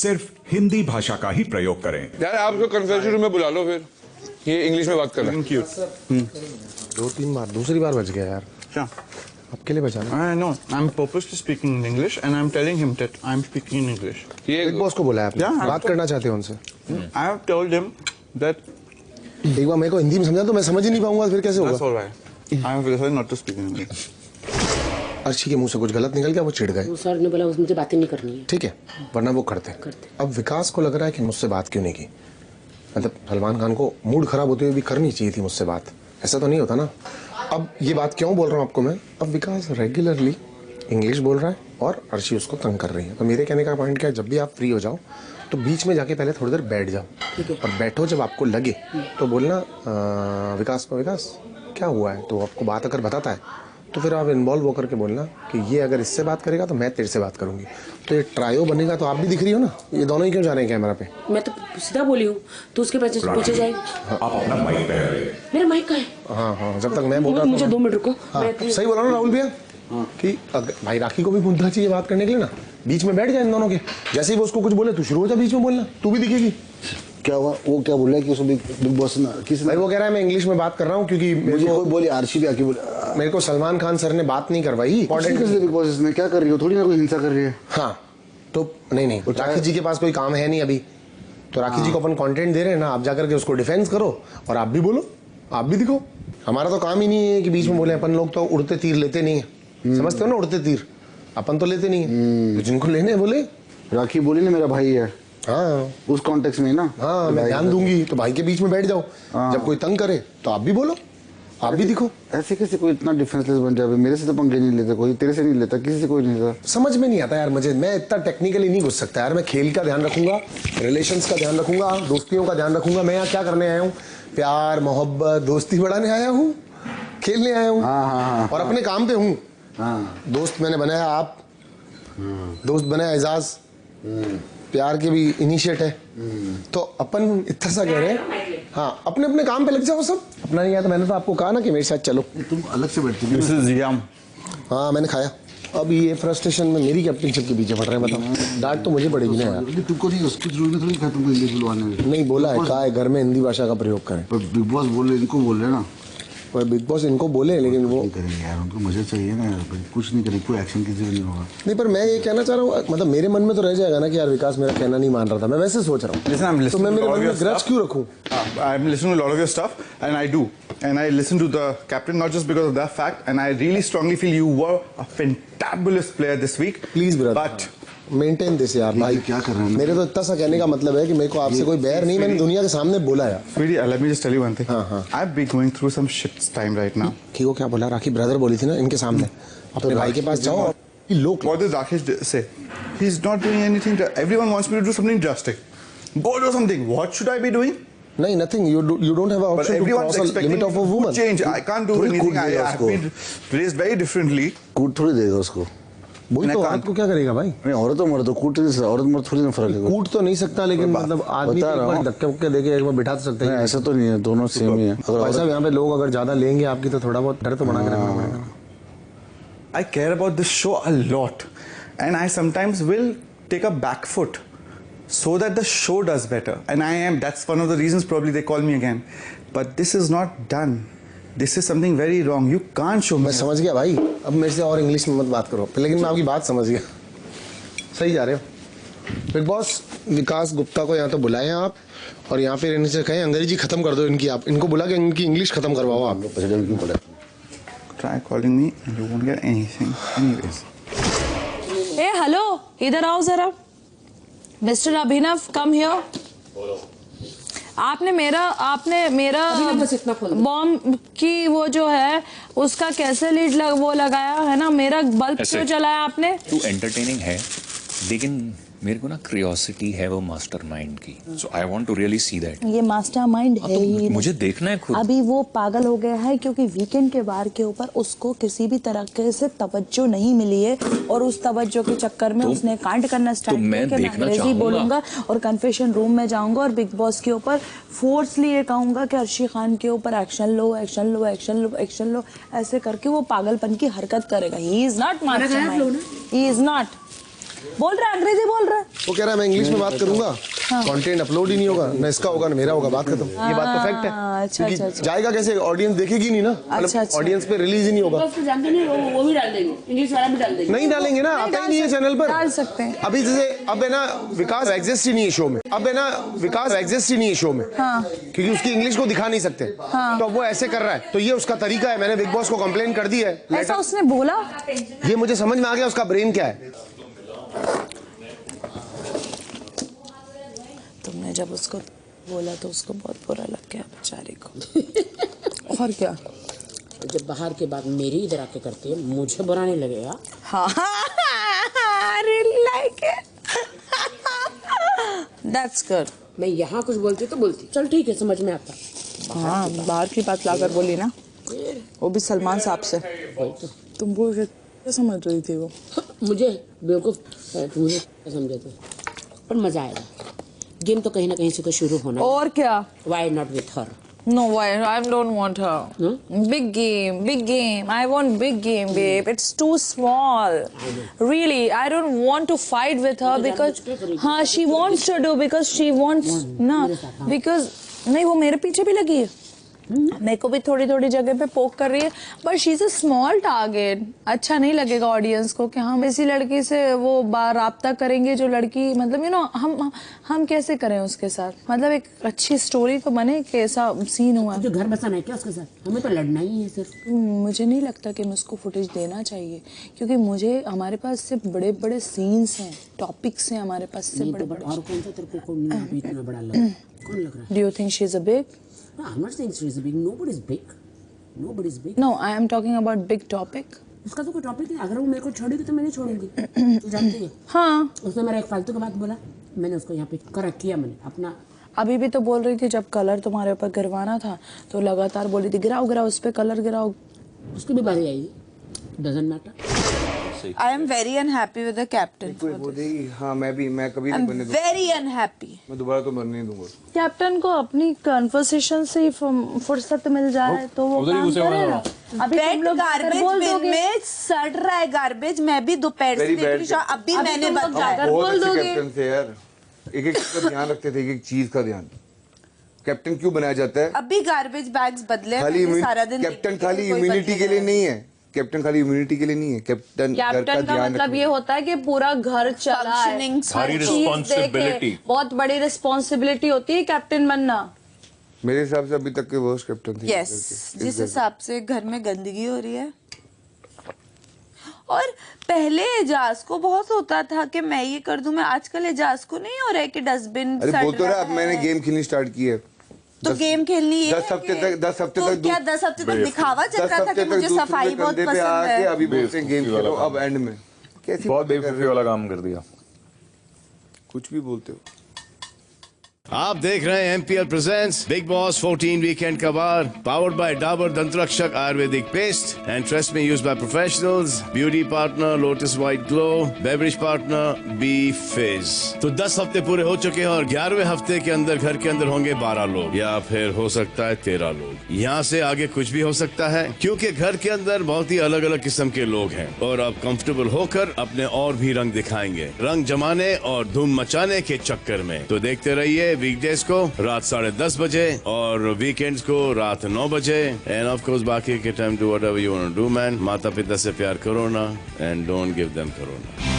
सिर्फ हिंदी भाषा का ही प्रयोग करें। यार आप उसको कन्फेशन रूम में बुला लो, फिर ये इंग्लिश में बात कर रहा है। Thank you. 2-3 बार, दूसरी बार बच गया यार। क्या? आपके लिए बचा I know. I'm purposely speaking in English and I'm telling him that I'm speaking in English. Big boss को बोला है आपने? Yeah, बात करना चाहते हो उनसे? I have told him that. एक बार मेरे को हिंदी में समझा तो मैं समझ ही नहीं पाऊंगा, फिर कैसे होगा? That's all right. I have decided not to speak in English. Arshi के मुंह से कुछ गलत निकल गया, वो चिढ़ गए। वो सर ने बोला मुझे बातें नहीं करनी है। ठीक है, वरना वो करते। अब विकास को लग रहा है कि मुझसे बात क्यों नहीं की, मतलब सलमान खान को मूड खराब होते हुए भी करनी चाहिए थी मुझसे बात, ऐसा तो नहीं होता ना। अब ये बात क्यों बोल रहा हूँ आपको मैं, अब विकास रेगुलरली इंग्लिश बोल रहा है और अर्शी उसको तंग कर रही है। तो मेरे कहने का पॉइंट क्या है, जब भी आप फ्री हो जाओ तो बीच में जाके पहले थोड़ी देर बैठ जाओ और बैठो, जब आपको लगे तो बोलना विकास को, विकास क्या हुआ है, तो आपको बात अगर बताता है तो फिर आप इन्वॉल्व होकर के बोलना कि ये अगर इससे बात करेगा तो मैं तेरे से बात करूंगी। तो ये ट्रायो बनेगा तो आप भी दिख रही हो ना, ये दोनों ही क्यों जा रहे हैं कैमरा पे? मैं तो सीधा बोली हूँ, तो उसके पीछे जाएगी। आप अपना माइक पे रहिए। मेरा माइक कहाँ है? हाँ हाँ, जब तक मैं बोल रहा मुझे 2 मिनट रुको। सही बोला ना राहुल भैया कि भाई राखी को भी मुद्दा चाहिए बात करने के लिए ना, बीच में बैठ जाए इन दोनों के। जैसे ही वो उसको कुछ बोले तू शुरू हो जा बीच में बोलना, तू भी दिखेगी। क्या हुआ, वो क्या बोल रहा है कि उसको बिग बॉस ने किसी भाई वो कह रहा है मैं इंग्लिश में बात कर रहा हूँ क्योंकि मुझे कोई बोली, आरशी भी आके बोले मेरे को सलमान खान सर ने बात नहीं करवाई। बिग बॉस में क्या कर रही हो, थोड़ी ना कोई हिंसा कर रही है। हाँ तो नहीं, राखी जी के पास कोई काम है नहीं अभी, तो राखी जी को अपन कंटेंट दे रहे हैं ना, आप जाकर के उसको डिफेंस करो और आप भी बोलो, आप भी दिखो। हमारा तो काम ही नहीं है कि बीच में बोले, अपन लोग तो उड़ते तीर लेते नहीं है, समझते हो ना, उड़ते तीर अपन तो लेते नहीं है, तो जिनको लेने बोले। राखी बोली ना मेरा भाई है, हाँ उस कॉन्टेक्स्ट में ना, हाँ मैं ध्यान दूंगी, तो भाई के बीच में बैठ जाओ, जब कोई तंग करे तो आप भी बोलो, आप भी दिखो। ऐसे कैसे कोई इतना डिफेंसलेस बन जाए, मेरे से तो पंगे नहीं लेता कोई, तेरे से नहीं लेता, किसी से कोई नहीं लेता। समझ में नहीं आता यार मुझे, मैं इतना टेक्निकली नहीं घुस सकता यार, मैं खेल का ध्यान रखूंगा, रिलेशंस का ध्यान रखूंगा, दोस्तियों का ध्यान रखूंगा। मैं यहाँ क्या करने आया हूँ, प्यार मोहब्बत दोस्ती बढ़ाने आया हूँ, खेलने आया हूँ और अपने काम पे हूँ। दोस्त मैंने बनाया आप, दोस्त बनाया एजाज, प्यार के भी इनिशिएट है, तो अपन इतना सा कह रहे हैं। हाँ अपने अपने काम पे लग जाओ सब, अपना नहीं आया तो मैंने तो आपको कहा ना कि मेरे साथ चलो। तुम अलग से बैठती थी। हाँ मैंने खाया, अब ये फ्रस्ट्रेशन में मेरी कैप्टनशिप के पीछे पड़ रहे हैं, बताओ डांट तो मुझे पड़ेगी ना यार। तुमको नहीं, उसकी जरूरत नहीं था तुमको इंग्लिश बुलवाने में। नहीं बोला है, कहा है घर में हिंदी भाषा का प्रयोग करें, पर बिग बॉस बोले, इनको बोल रहे ना, पर बिग बॉस इनको बोले लेकिन वो करेंगे यार, उनको मजा चाहिए ना यार, कुछ नहीं करेंगे, कोई एक्शन किसी का नहीं होगा। नहीं पर मैं ये कहना चाह रहा हूँ, मतलब मेरे मन में तो रह जाएगा ना कि यार विकास मेरा कहना नहीं मान रहा था, मैं वैसे सोच रहा हूँ, तो मैं मेरे मन में ग्रज क्यों रखूँ? I'm listening to a lot of your stuff and I do, and I listen to the captain not just because of that fact, and I really strongly feel you were a fantabulous player this week. Please brother, but maintain this यार भाई, क्या कर रहे हैं? मेरे तो इतना सा कहने का मतलब है कि मेरे को आपसे कोई बैर नहीं, मैंने दुनिया के सामने बोला यार। Sweetie, let me just tell you one thing. I've been going through some shit time right now. ठीक हो क्या बोला, राखी ब्रदर बोली थी ना इनके सामने, अपने भाई के पास जाओ। What did Rakesh say? He's not doing anything. Everyone wants me to do something drastic. Go do something. What should I be doing? नहीं, nothing. You don't have an option to cross a limit of a woman. Change. I can't do anything. I have been raised very differently. कूट थोड़ी देगा उसको, वही तो औरत को क्या करेगा भाई? नहीं औरत तो मर्द, कूट औरत मर्द थोड़ी ना फर्क है। कूट तो नहीं सकता, लेकिन मतलब आदमी धक्के वक्के देके एक बार बिठा तो सकते हैं। ऐसा तो नहीं है, दोनों सेम ही है। भाई साहब यहाँ पे लोग अगर ज्यादा लेंगे आपकी तो थोड़ा बहुत डर तो बना के रखना पड़ेगा। I care about this show a lot, and I sometimes will take a back foot so that the show does better. And that's one of the reasons probably they call me again. But this is not done. This is something very wrong. You can't show me. मैं समझ गया भाई, अब मेरे से और English में मत बात करो, लेकिन मैं आपकी बात समझ गया, सही जा रहे हो। बिग बॉस विकास गुप्ता को यहाँ तो बुलाए हैं आप, और यहाँ पे इनसे कहें अंग्रेजी खत्म कर दो इनकी, आप इनको बुला के इनकी इंग्लिश खत्म करवाओ आप। Try calling me and you won't get anything. Anyways. A hello, इधर आओ जरा। Mister Abhinav, come here. आपने मेरा बॉम्ब की वो जो है उसका कैसे लीड वो लगाया है ना, मेरा बल्ब क्यों जलाया आपने? तू एंटरटेनिंग है, लेकिन मेरे को ना क्यूरियोसिटी है वो मास्टरमाइंड की, so I want to really see that. ये मास्टरमाइंड है ही, मुझे देखना है खुद। अभी वो पागल हो गया है क्योंकि वीकेंड के बार के ऊपर उसको किसी भी तरह से तवज्जो नहीं मिली है, और उस तवज्जो के चक्कर में उसने कांड करना स्टार्ट किया कि मैं अंग्रेजी बोलूंगा और कन्फेशन रूम में जाऊंगा और बिग बॉस के ऊपर फोर्सली ये कहूंगा कि अर्शी खान के ऊपर एक्शन लो, एक्शन लो, एक्शन लो, एक्शन लो, ऐसे करके वो पागलपन की हरकत करेगा। He is not mastermind, he is not. बोल रहा है, अंग्रेजी बोल रहा है। वो कह रहा है मैं इंग्लिश में बात करूंगा, कंटेंट अपलोड ही नहीं होगा, न इसका होगा न मेरा होगा, बात खत्म। ये बात तो फैक्ट है। अच्छा। जाएगा कैसे, ऑडियंस देखेगी नहीं ना, ऑडियंस पे रिलीज ही नहीं होगा। वो भी डाल देंगे, इंग्लिश वाला भी डाल देंगे। नहीं डालेंगे ना, आता ही नहीं है चैनल पर। डाल सकते हैं। अभी जैसे अब है ना विकास एग्जिस्ट ही नहीं है शो में, क्योंकि उसकी इंग्लिश को दिखा नहीं सकते, तो अब वो ऐसे कर रहा है, तो ये उसका तरीका है। मैंने बिग बॉस को कंप्लेन कर दी है। ऐसा उसने बोला, ये मुझे समझ में आ गया उसका ब्रेन क्या है। तुमने जब उसको बोला तो उसको बहुत बुरा लग गया बेचारे को। और क्या, जब बाहर के बाद मेरी इधर आके करते हैं, मुझे बुरा नहीं लगेगा। हाँ, really like it. That's good. मैं यहाँ कुछ बोलती तो बोलती, चल ठीक है, समझ में आता। हाँ, बाहर की बात लाकर बोली ना, वो भी सलमान साहब से। तुम बोल रहे क्या समझ रही थी वो? मुझे बेवकूफ मुझे समझे थे, पर मजा आएगा। गेम तो कहीं ना कहीं से तो शुरू होना। और क्या? Why not with her? No, why? I don't want her. Big game. I want big game, babe. It's too small. Really, I don't want to fight with her because, हाँ, she wants to do because she wants ना, because नहीं वो मेरे पीछे भी लगी है। मेरे को भी थोड़ी थोड़ी जगह पे पोक कर रही है, but she is a small target. अच्छा नहीं लगेगा ऑडियंस को कि हम इसी लड़की से वो राब्ता करेंगे जो लड़की, मतलब यू नो हम कैसे करें उसके साथ, मतलब एक अच्छी स्टोरी तो बने कि ऐसा सीन हुआ। जो घर बसाना है क्या उसके साथ, हमें तो लड़ना ही है सिर्फ। मुझे नहीं लगता कि मैं उसको फुटेज देना चाहिए, क्योंकि मुझे हमारे पास सिर्फ बड़े बड़े सीन्स हैं, टॉपिक्स हैं हमारे पास से बड़े बड़े। और कौन सा तेरे को इतना बड़ा लग रहा है? कौन लग रहा है? Do you think she is a big? No, I'm not saying she's big. Nobody's big. Nobody's big. No, I am talking about big topic. उसका तो कोई टॉपिक नहीं, अगर वो मेरे को छोड़ेगी तो मैं नहीं छोड़ूंगी। तू जानती है? हाँ। उसने मेरा एक फालतू का बात बोला, मैंने उसको यहाँ पे करेक्ट किया, मैंने अपना। अभी भी तो बोल रही थी जब कलर तुम्हारे ऊपर गिरवाना था तो लगातार बोल रही थी गिराओ उस पे कलर गिराओ। उसकी भी बारी आएगी, doesn't matter. I am very unhappy with the captain. हाँ मैं कभी नहीं बनने दूंगा। Very unhappy. मैं दोबारा तो बनने नहीं दूंगा। कैप्टन को अपनी कन्वर्सेशन से फुर्सत मिल जाए तो वो काम करेगा। अभी तुम लोग गार्बेज बिन में सड़ रहा है गार्बेज, मैं भी दोपहर से देख रही हूँ, अभी मैंने बताया। बोल दोगे कैप्टन से यार, एक का ध्यान रखते थे, एक चीज का ध्यान। कैप्टन क्यों बनाया जाता है? अभी गार्बेज बैग्स बदले सारा दिन। कैप्टन खाली इम्यूनिटी के लिए नहीं है, कैप्टन खाली इम्यूनिटी के लिए नहीं है, कैप्टन का मतलब ये होता है कि पूरा घर चला है, सारी रिस्पॉन्सिबिलिटी, बहुत बड़ी रिस्पॉन्सिबिलिटी होती है कैप्टन बनना। मेरे हिसाब से अभी तक के वर्स्ट कैप्टन थे। यस, जिस हिसाब से घर में गंदगी हो रही है। और पहले एजाज को बहुत होता था कि मैं ये कर दूं, मैं आजकल एजाज को नहीं हो रहा है कि डस्टबिन। अरे बोल तो रहा, अब मैंने गेम खेलनी स्टार्ट की है। तो गेम खेलनी है 10 हफ्ते तक क्या 10 हफ्ते तक दिखावा चल रहा था कि मुझे सफाई बहुत पसंद है। अभी बोलते हैं गेम खेलो, अब एंड में कैसी बहुत बेवकूफी वाला काम कर दिया। कुछ भी बोलते हो। आप देख रहे हैं MPL presents Bigg Boss 14 weekend कबार, powered by Dabur Dantrakshak Ayurvedic paste and Tresemme used by professionals, beauty partner Lotus White Glow, beverage partner B Fizz. तो 10 हफ्ते पूरे हो चुके हैं और 11वें हफ्ते के अंदर घर के अंदर होंगे 12 लोग या फिर हो सकता है 13 लोग। यहाँ से आगे कुछ भी हो सकता है क्योंकि घर के अंदर बहुत ही अलग अलग किस्म के लोग हैं और आप कंफर्टेबल होकर अपने और भी रंग दिखाएंगे, रंग जमाने और धूम मचाने के चक्कर में। तो देखते रहिए वीकडेज को रात 10:30 बजे और वीकेंड्स को रात 9 बजे। एंड ऑफ कोर्स बाकी के time do whatever you want to do man. माता पिता से प्यार करो ना and don't give them corona.